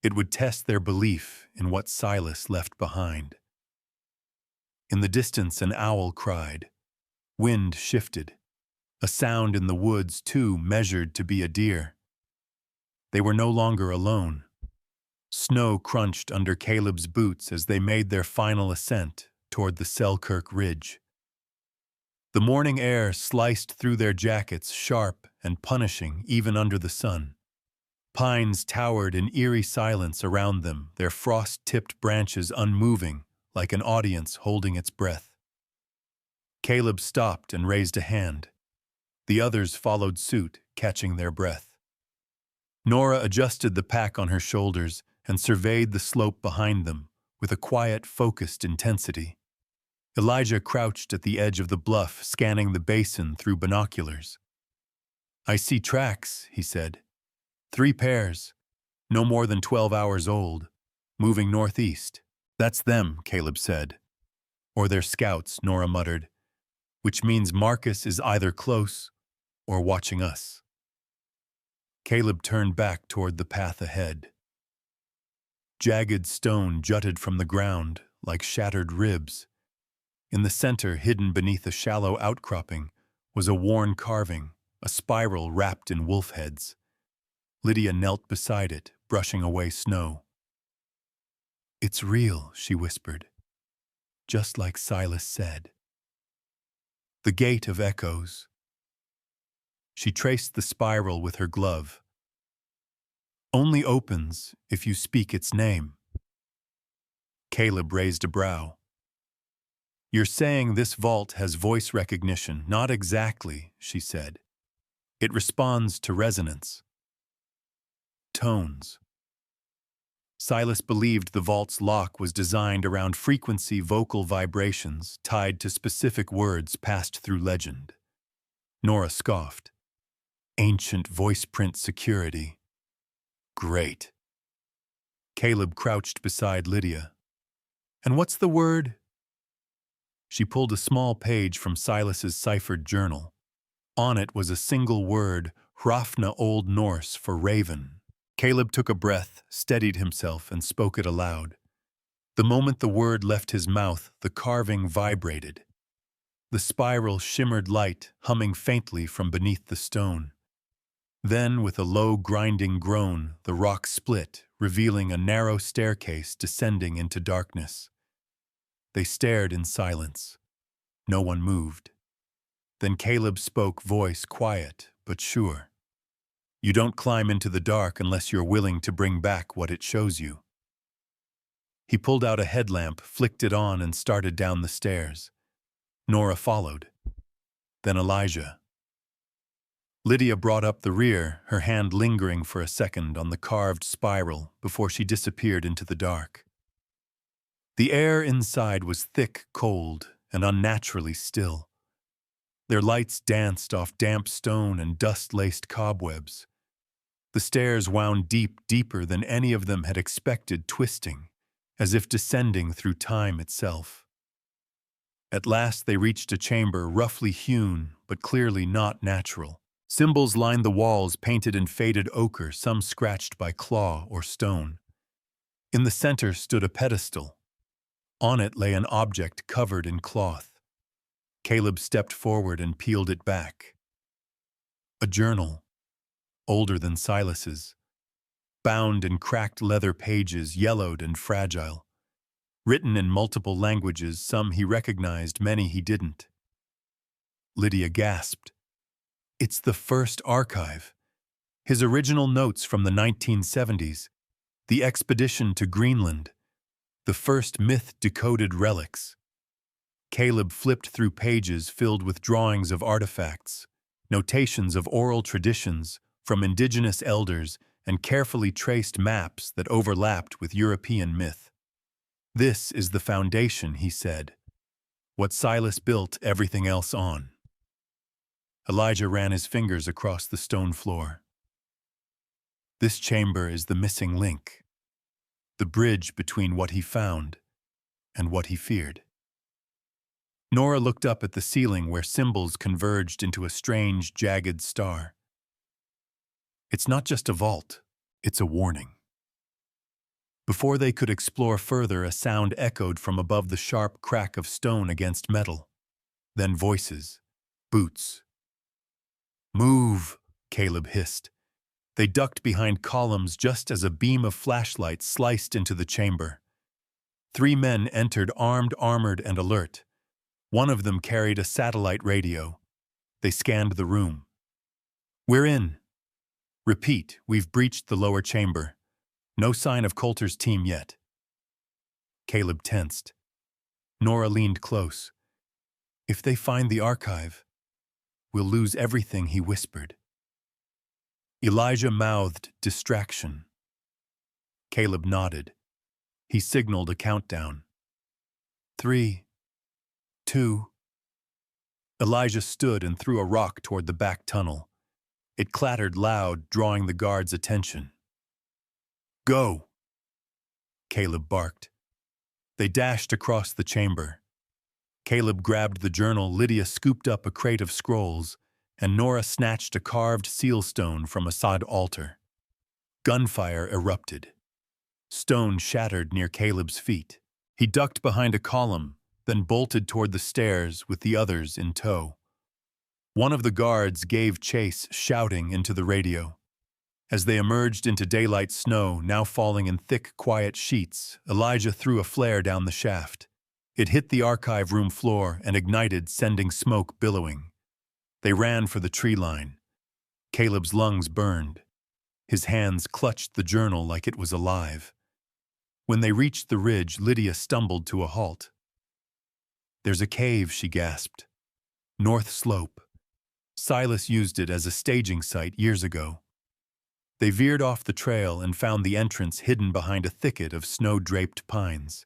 It would test their belief in what Silas left behind. In the distance, an owl cried. Wind shifted. A sound in the woods, too, measured to be a deer. They were no longer alone. Snow crunched under Caleb's boots as they made their final ascent toward the Selkirk Ridge. The morning air sliced through their jackets, sharp and punishing even under the sun. Pines towered in eerie silence around them, their frost-tipped branches unmoving like an audience holding its breath. Caleb stopped and raised a hand. The others followed suit, catching their breath. Nora adjusted the pack on her shoulders and surveyed the slope behind them with a quiet, focused intensity. Elijah crouched at the edge of the bluff, scanning the basin through binoculars. I see tracks, he said. 3 pairs, no more than 12 hours old, moving northeast. That's them, Caleb said. Or they're scouts, Nora muttered, which means Marcus is either close or watching us. Caleb turned back toward the path ahead. Jagged stone jutted from the ground like shattered ribs. In the center, hidden beneath a shallow outcropping, was a worn carving, a spiral wrapped in wolf heads. Lydia knelt beside it, brushing away snow. It's real, she whispered, just like Silas said. The gate of echoes. She traced the spiral with her glove. Only opens if you speak its name. Caleb raised a brow. You're saying this vault has voice recognition? Not exactly, she said. It responds to resonance. Tones. Silas believed the vault's lock was designed around frequency vocal vibrations tied to specific words passed through legend. Nora scoffed. Ancient voice print security. Great. Caleb crouched beside Lydia. And what's the word? She pulled a small page from Silas's ciphered journal. On it was a single word, Hrafna Old Norse for raven. Caleb took a breath, steadied himself, and spoke it aloud. The moment the word left his mouth, the carving vibrated. The spiral shimmered light, humming faintly from beneath the stone. Then, with a low grinding groan, the rock split, revealing a narrow staircase descending into darkness. They stared in silence. No one moved. Then Caleb spoke, voice quiet but sure. You don't climb into the dark unless you're willing to bring back what it shows you. He pulled out a headlamp, flicked it on, and started down the stairs. Nora followed. Then Elijah. Lydia brought up the rear, her hand lingering for a second on the carved spiral before she disappeared into the dark. The air inside was thick, cold, and unnaturally still. Their lights danced off damp stone and dust-laced cobwebs. The stairs wound deeper than any of them had expected, twisting, as if descending through time itself. At last they reached a chamber roughly hewn, but clearly not natural. Symbols lined the walls, painted in faded ochre, some scratched by claw or stone. In the center stood a pedestal. On it lay an object covered in cloth. Caleb stepped forward and peeled it back. A journal, older than Silas's, bound in cracked leather pages, yellowed and fragile. Written in multiple languages, some he recognized, many he didn't. Lydia gasped. It's the first archive. His original notes from the 1970s, the expedition to Greenland, the first myth-decoded relics. Caleb flipped through pages filled with drawings of artifacts, notations of oral traditions from indigenous elders, and carefully traced maps that overlapped with European myth. This is the foundation, he said. What Silas built everything else on. Elijah ran his fingers across the stone floor. This chamber is the missing link, the bridge between what he found and what he feared. Nora looked up at the ceiling where symbols converged into a strange, jagged star. It's not just a vault, it's a warning. Before they could explore further, a sound echoed from above the sharp crack of stone against metal. Then voices, boots. Move, Caleb hissed. They ducked behind columns just as a beam of flashlight sliced into the chamber. 3 men entered, armed, armored, and alert. One of them carried a satellite radio. They scanned the room. We're in. Repeat, we've breached the lower chamber. No sign of Coulter's team yet. Caleb tensed. Nora leaned close. If they find the archive, we'll lose everything, he whispered. Elijah mouthed distraction. Caleb nodded. He signaled a countdown. 3, 2. Elijah stood and threw a rock toward the back tunnel. It clattered loud, drawing the guards' attention. Go! Caleb barked. They dashed across the chamber. Caleb grabbed the journal, Lydia scooped up a crate of scrolls, and Nora snatched a carved seal stone from a sod altar. Gunfire erupted. Stone shattered near Caleb's feet. He ducked behind a column, then bolted toward the stairs with the others in tow. One of the guards gave chase, shouting into the radio. As they emerged into daylight snow, now falling in thick, quiet sheets, Elijah threw a flare down the shaft. It hit the archive room floor and ignited, sending smoke billowing. They ran for the tree line. Caleb's lungs burned. His hands clutched the journal like it was alive. When they reached the ridge, Lydia stumbled to a halt. There's a cave, she gasped. North Slope. Silas used it as a staging site years ago. They veered off the trail and found the entrance hidden behind a thicket of snow-draped pines.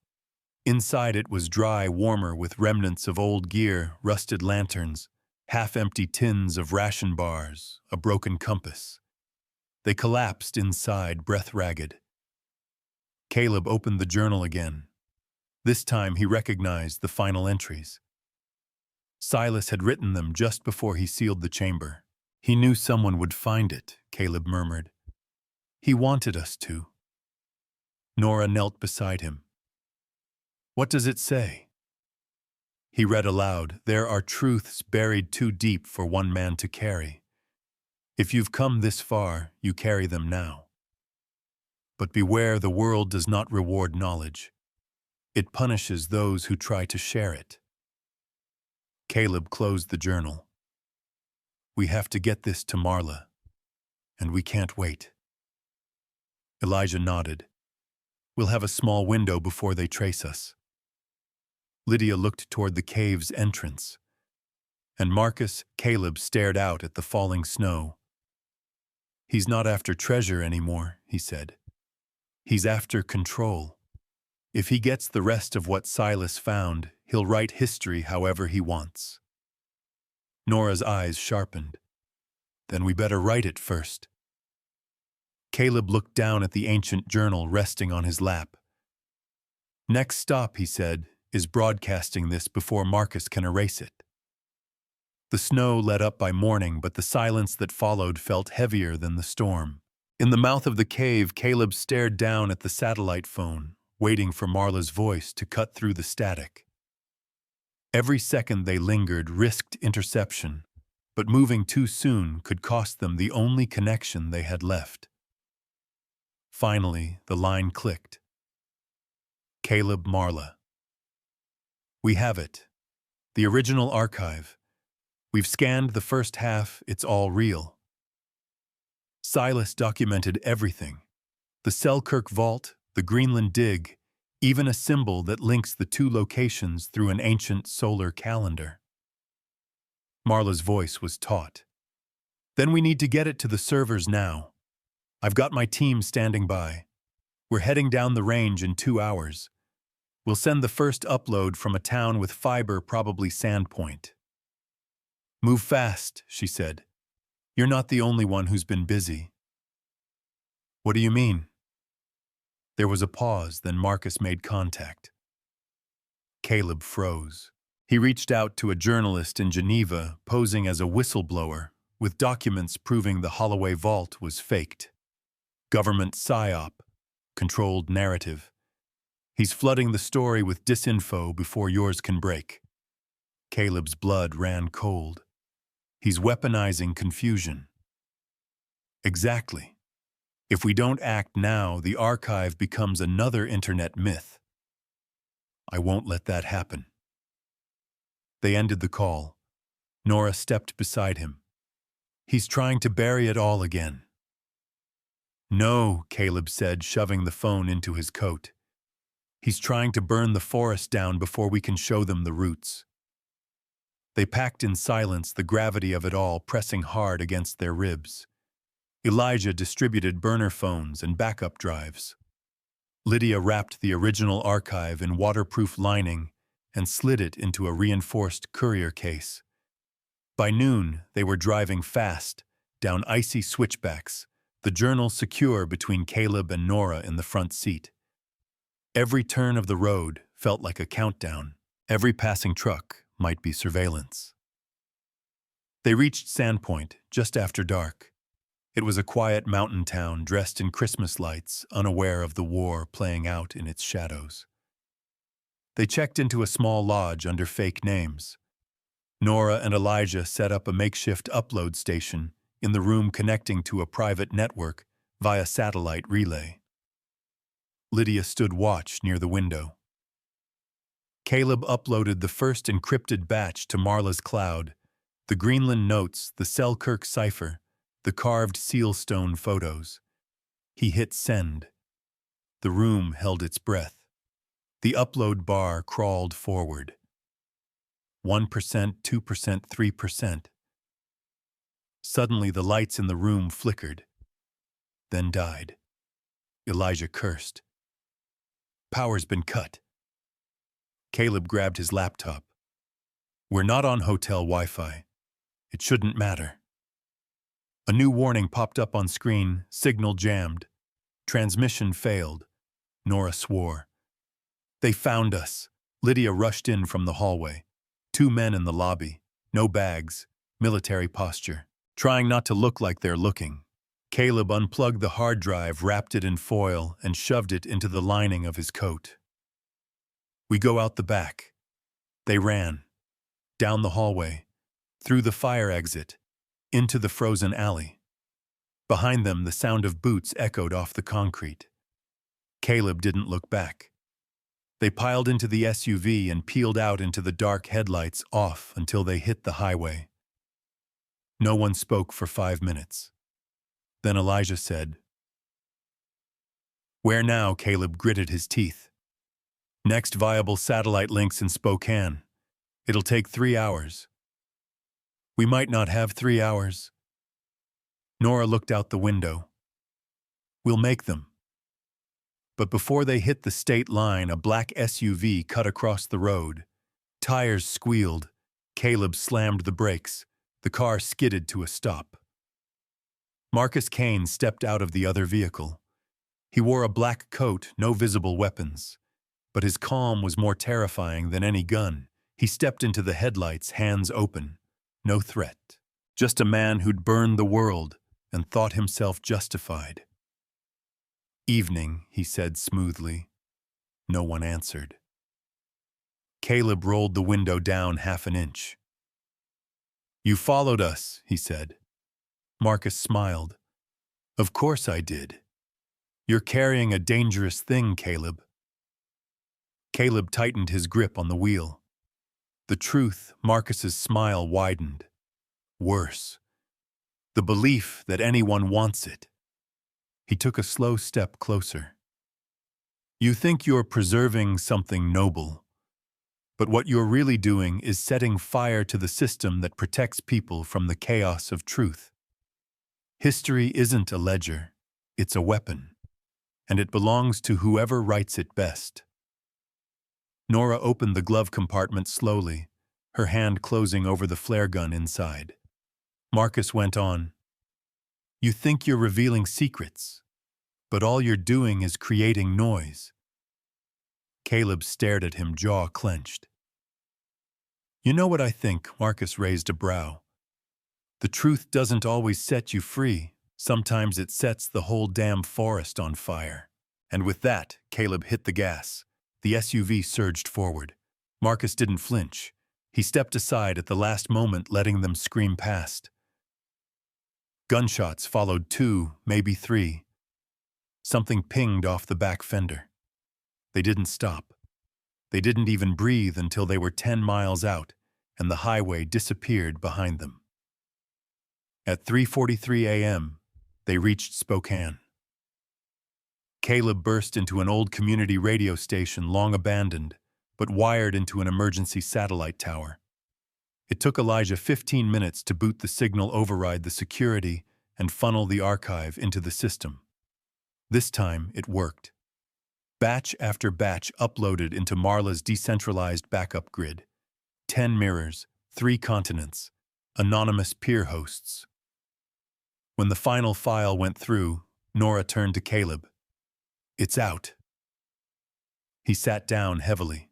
Inside it was dry, warmer, with remnants of old gear, rusted lanterns, half-empty tins of ration bars, a broken compass. They collapsed inside, breath-ragged. Caleb opened the journal again. This time he recognized the final entries. Silas had written them just before he sealed the chamber. He knew someone would find it, Caleb murmured. He wanted us to. Nora knelt beside him. What does it say? He read aloud, there are truths buried too deep for one man to carry. If you've come this far, you carry them now. But beware, the world does not reward knowledge. It punishes those who try to share it. Caleb closed the journal. We have to get this to Marla, and we can't wait. Elijah nodded. We'll have a small window before they trace us. Lydia looked toward the cave's entrance, and Caleb stared out at the falling snow. He's not after treasure anymore, he said. He's after control. If he gets the rest of what Silas found, he'll write history however he wants. Nora's eyes sharpened. Then we better write it first. Caleb looked down at the ancient journal resting on his lap. Next stop, he said, is broadcasting this before Marcus can erase it. The snow let up by morning, but the silence that followed felt heavier than the storm. In the mouth of the cave, Caleb stared down at the satellite phone, waiting for Marla's voice to cut through the static. Every second they lingered risked interception, but moving too soon could cost them the only connection they had left. Finally, the line clicked. Caleb, Marla. We have it. The original archive. We've scanned the first half, it's all real. Silas documented everything. The Selkirk Vault, the Greenland Dig, even a symbol that links the two locations through an ancient solar calendar. Marla's voice was taut. Then we need to get it to the servers now. I've got my team standing by. We're heading down the range in 2 hours. We'll send the first upload from a town with fiber, probably Sandpoint. Move fast, she said. You're not the only one who's been busy. What do you mean? There was a pause, then Marcus made contact. Caleb froze. He reached out to a journalist in Geneva, posing as a whistleblower, with documents proving the Holloway Vault was faked. Government psyop, controlled narrative. He's flooding the story with disinfo before yours can break. Caleb's blood ran cold. He's weaponizing confusion. Exactly. If we don't act now, the archive becomes another internet myth. I won't let that happen. They ended the call. Nora stepped beside him. He's trying to bury it all again. No, Caleb said, shoving the phone into his coat. He's trying to burn the forest down before we can show them the roots. They packed in silence, the gravity of it all pressing hard against their ribs. Elijah distributed burner phones and backup drives. Lydia wrapped the original archive in waterproof lining and slid it into a reinforced courier case. By noon, they were driving fast, down icy switchbacks, the journal secure between Caleb and Nora in the front seat. Every turn of the road felt like a countdown. Every passing truck might be surveillance. They reached Sandpoint just after dark. It was a quiet mountain town dressed in Christmas lights, unaware of the war playing out in its shadows. They checked into a small lodge under fake names. Nora and Elijah set up a makeshift upload station in the room connecting to a private network via satellite relay. Lydia stood watch near the window. Caleb uploaded the first encrypted batch to Marla's cloud, the Greenland notes, the Selkirk cipher, the carved sealstone photos. He hit send. The room held its breath. The upload bar crawled forward. 1%, 2%, 3%. Suddenly the lights in the room flickered, then died. Elijah cursed. Power's been cut. Caleb grabbed his laptop. We're not on hotel Wi-Fi. It shouldn't matter. A new warning popped up on screen, signal jammed. Transmission failed. Nora swore. They found us. Lydia rushed in from the hallway. 2 men in the lobby. No bags. Military posture. Trying not to look like they're looking. Caleb unplugged the hard drive, wrapped it in foil, and shoved it into the lining of his coat. We go out the back. They ran. Down the hallway. Through the fire exit. Into the frozen alley. Behind them, the sound of boots echoed off the concrete. Caleb didn't look back. They piled into the SUV and peeled out into the dark, headlights off until they hit the highway. No one spoke for 5 minutes. Then Elijah said, "Where now?" Caleb gritted his teeth. "Next viable satellite links in Spokane. It'll take 3 hours." "We might not have 3 hours." Nora looked out the window. "We'll make them." But before they hit the state line, a black SUV cut across the road. Tires squealed. Caleb slammed the brakes. The car skidded to a stop. Marcus Kane stepped out of the other vehicle. He wore a black coat, no visible weapons. But his calm was more terrifying than any gun. He stepped into the headlights, hands open. No threat. Just a man who'd burned the world and thought himself justified. "Evening," he said smoothly. No one answered. Caleb rolled the window down half an inch. "You followed us," he said. Marcus smiled. "Of course I did. You're carrying a dangerous thing, Caleb." Caleb tightened his grip on the wheel. The truth, Marcus's smile widened. worse. The belief that anyone wants it. He took a slow step closer. You think you're preserving something noble, but what you're really doing is setting fire to the system that protects people from the chaos of truth. History isn't a ledger, it's a weapon, and it belongs to whoever writes it best. Nora opened the glove compartment slowly, her hand closing over the flare gun inside. Marcus went on, You think you're revealing secrets, but all you're doing is creating noise. Caleb stared at him, jaw clenched. You know what I think? Marcus raised a brow. The truth doesn't always set you free. Sometimes it sets the whole damn forest on fire. And with that, Caleb hit the gas. The SUV surged forward. Marcus didn't flinch. He stepped aside at the last moment, letting them scream past. Gunshots followed 2, maybe 3. Something pinged off the back fender. They didn't stop. They didn't even breathe until they were 10 miles out, and the highway disappeared behind them. At 3:43 a.m., they reached Spokane. Caleb burst into an old community radio station long abandoned, but wired into an emergency satellite tower. It took Elijah 15 minutes to boot the signal, override the security, and funnel the archive into the system. This time, it worked. Batch after batch uploaded into Marla's decentralized backup grid. 10 mirrors, 3 continents, anonymous peer hosts. When the final file went through, Nora turned to Caleb. It's out. He sat down heavily,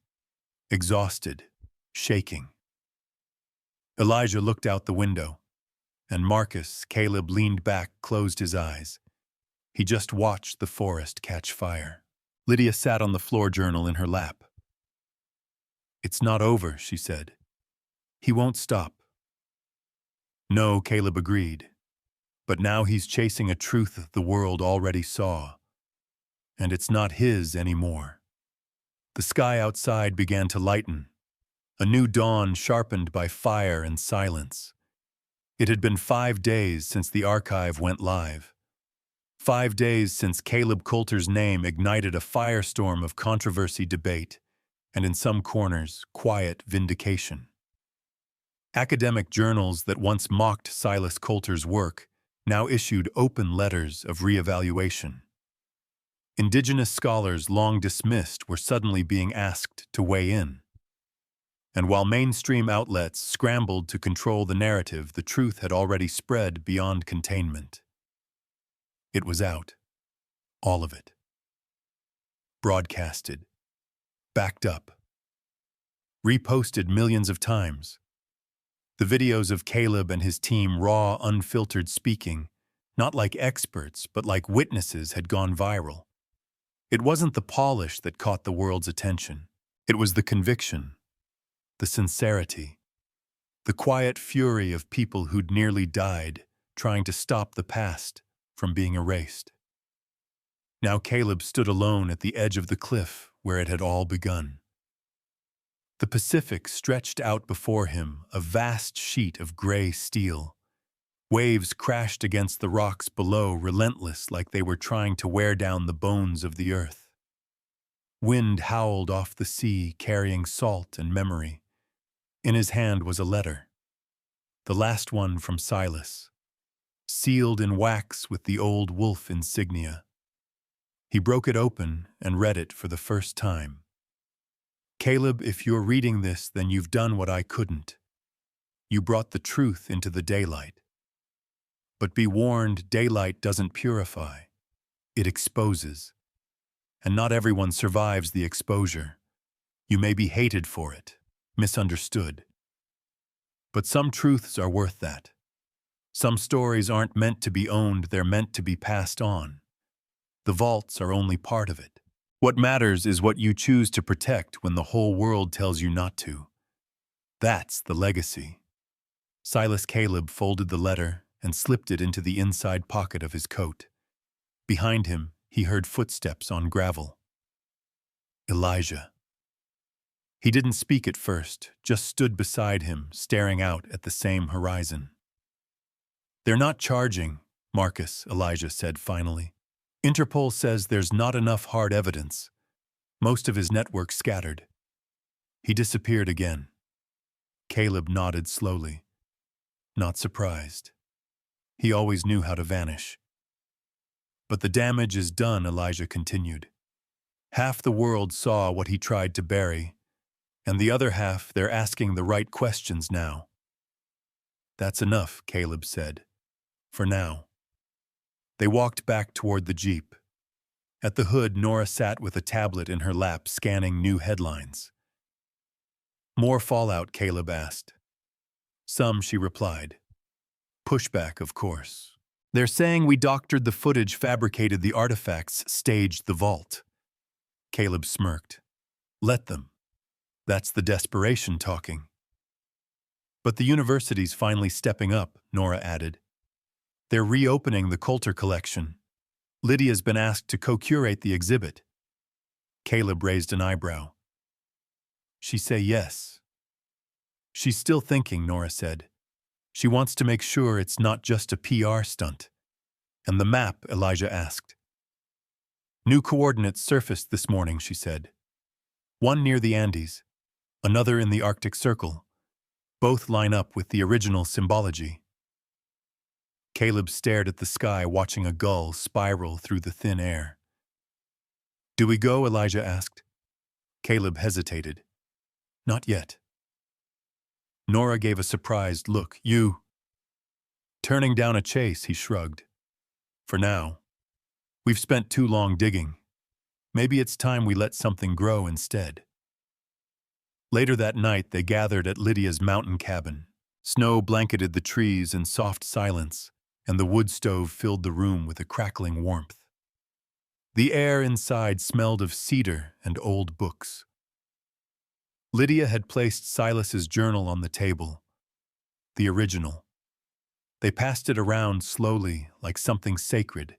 exhausted, shaking. Elijah looked out the window, and Marcus, Caleb leaned back, closed his eyes. He just watched the forest catch fire. Lydia sat on the floor, journal in her lap. It's not over, she said. He won't stop. No, Caleb agreed. But now he's chasing a truth the world already saw. And it's not his anymore. The sky outside began to lighten. A new dawn sharpened by fire and silence. It had been 5 days since the archive went live. 5 days since Caleb Coulter's name ignited a firestorm of controversy, debate, and in some corners, quiet vindication. Academic journals that once mocked Silas Coulter's work now issued open letters of reevaluation. Indigenous scholars long dismissed were suddenly being asked to weigh in. And while mainstream outlets scrambled to control the narrative, the truth had already spread beyond containment. It was out. All of it. Broadcasted. Backed up. Reposted millions of times. The videos of Caleb and his team, raw, unfiltered speaking, not like experts, but like witnesses, had gone viral. It wasn't the polish that caught the world's attention. It was the conviction, the sincerity, the quiet fury of people who'd nearly died trying to stop the past from being erased. Now Caleb stood alone at the edge of the cliff where it had all begun. The Pacific stretched out before him, a vast sheet of gray steel. Waves crashed against the rocks below, relentless, like they were trying to wear down the bones of the earth. Wind howled off the sea, carrying salt and memory. In his hand was a letter, the last one from Silas, sealed in wax with the old wolf insignia. He broke it open and read it for the first time. Caleb, if you're reading this, then you've done what I couldn't. You brought the truth into the daylight. But be warned, daylight doesn't purify. It exposes. And not everyone survives the exposure. You may be hated for it, misunderstood. But some truths are worth that. Some stories aren't meant to be owned, they're meant to be passed on. The vaults are only part of it. What matters is what you choose to protect when the whole world tells you not to. That's the legacy. Silas Caleb folded the letter and slipped it into the inside pocket of his coat. Behind him, he heard footsteps on gravel. Elijah. He didn't speak at first, just stood beside him, staring out at the same horizon. They're not charging, Marcus, Elijah said finally. Interpol says there's not enough hard evidence. Most of his network scattered. He disappeared again. Caleb nodded slowly. Not surprised. He always knew how to vanish. But the damage is done, Elijah continued. Half the world saw what he tried to bury, and the other half, they're asking the right questions now. That's enough, Caleb said. For now. They walked back toward the Jeep. At the hood, Nora sat with a tablet in her lap, scanning new headlines. More fallout, Caleb asked. Some, she replied. Pushback, of course. They're saying we doctored the footage, fabricated the artifacts, staged the vault. Caleb smirked. Let them. That's the desperation talking. But the university's finally stepping up, Nora added. They're reopening the Coulter collection. Lydia's been asked to co-curate the exhibit. Caleb raised an eyebrow. She say yes. She's still thinking, Nora said. She wants to make sure it's not just a PR stunt. And the map, Elijah asked. New coordinates surfaced this morning, she said. One near the Andes, another in the Arctic Circle. Both line up with the original symbology. Caleb stared at the sky, watching a gull spiral through the thin air. Do we go? Elijah asked. Caleb hesitated. Not yet. Nora gave a surprised look. You. Turning down a chase, he shrugged. For now. We've spent too long digging. Maybe it's time we let something grow instead. Later that night, they gathered at Lydia's mountain cabin. Snow blanketed the trees in soft silence, and the wood stove filled the room with a crackling warmth. The air inside smelled of cedar and old books. Lydia had placed Silas's journal on the table, the original. They passed it around slowly, like something sacred.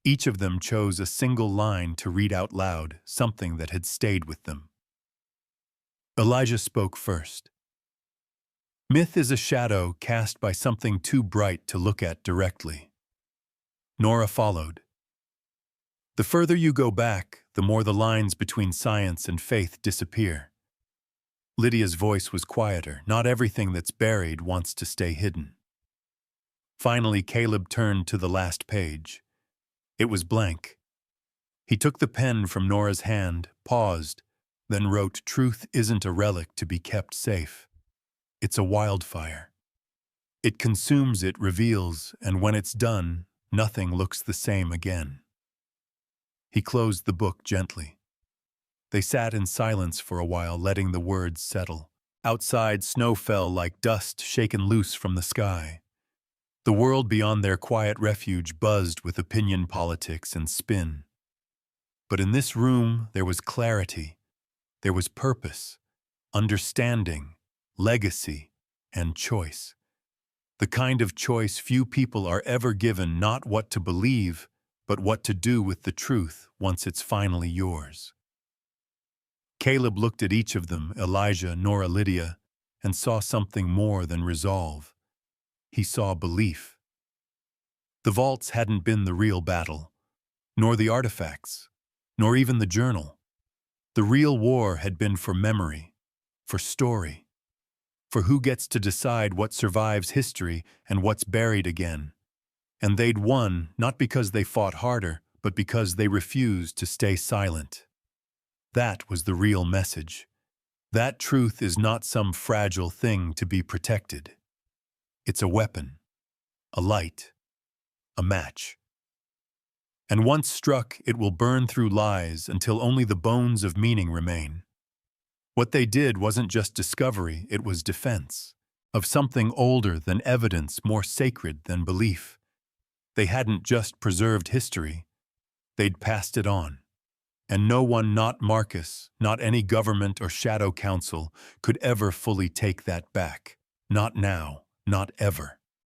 Each of them chose a single line to read out loud, something that had stayed with them. Elijah spoke first. Myth is a shadow cast by something too bright to look at directly. Nora followed. The further you go back, the more the lines between science and faith disappear. Lydia's voice was quieter. Not everything that's buried wants to stay hidden. Finally, Caleb turned to the last page. It was blank. He took the pen from Nora's hand, paused, then wrote, "Truth isn't a relic to be kept safe. It's a wildfire. It consumes, it reveals, and when it's done, nothing looks the same again." He closed the book gently. They sat in silence for a while, letting the words settle. Outside, snow fell like dust shaken loose from the sky. The world beyond their quiet refuge buzzed with opinion politics and spin. But in this room, there was clarity. There was purpose, understanding, legacy, and choice. The kind of choice few people are ever given, not what to believe, but what to do with the truth once it's finally yours. Caleb looked at each of them, Elijah, Nora, Lydia, and saw something more than resolve. He saw belief. The vaults hadn't been the real battle, nor the artifacts, nor even the journal. The real war had been for memory, for story, for who gets to decide what survives history and what's buried again. And they'd won, not because they fought harder, but because they refused to stay silent. That was the real message. That truth is not some fragile thing to be protected. It's a weapon, a light, a match. And once struck, it will burn through lies until only the bones of meaning remain. What they did wasn't just discovery, it was defense. Of something older than evidence, more sacred than belief. They hadn't just preserved history, they'd passed it on. And no one, not Marcus, not any government or shadow council, could ever fully take that back. Not now, not ever.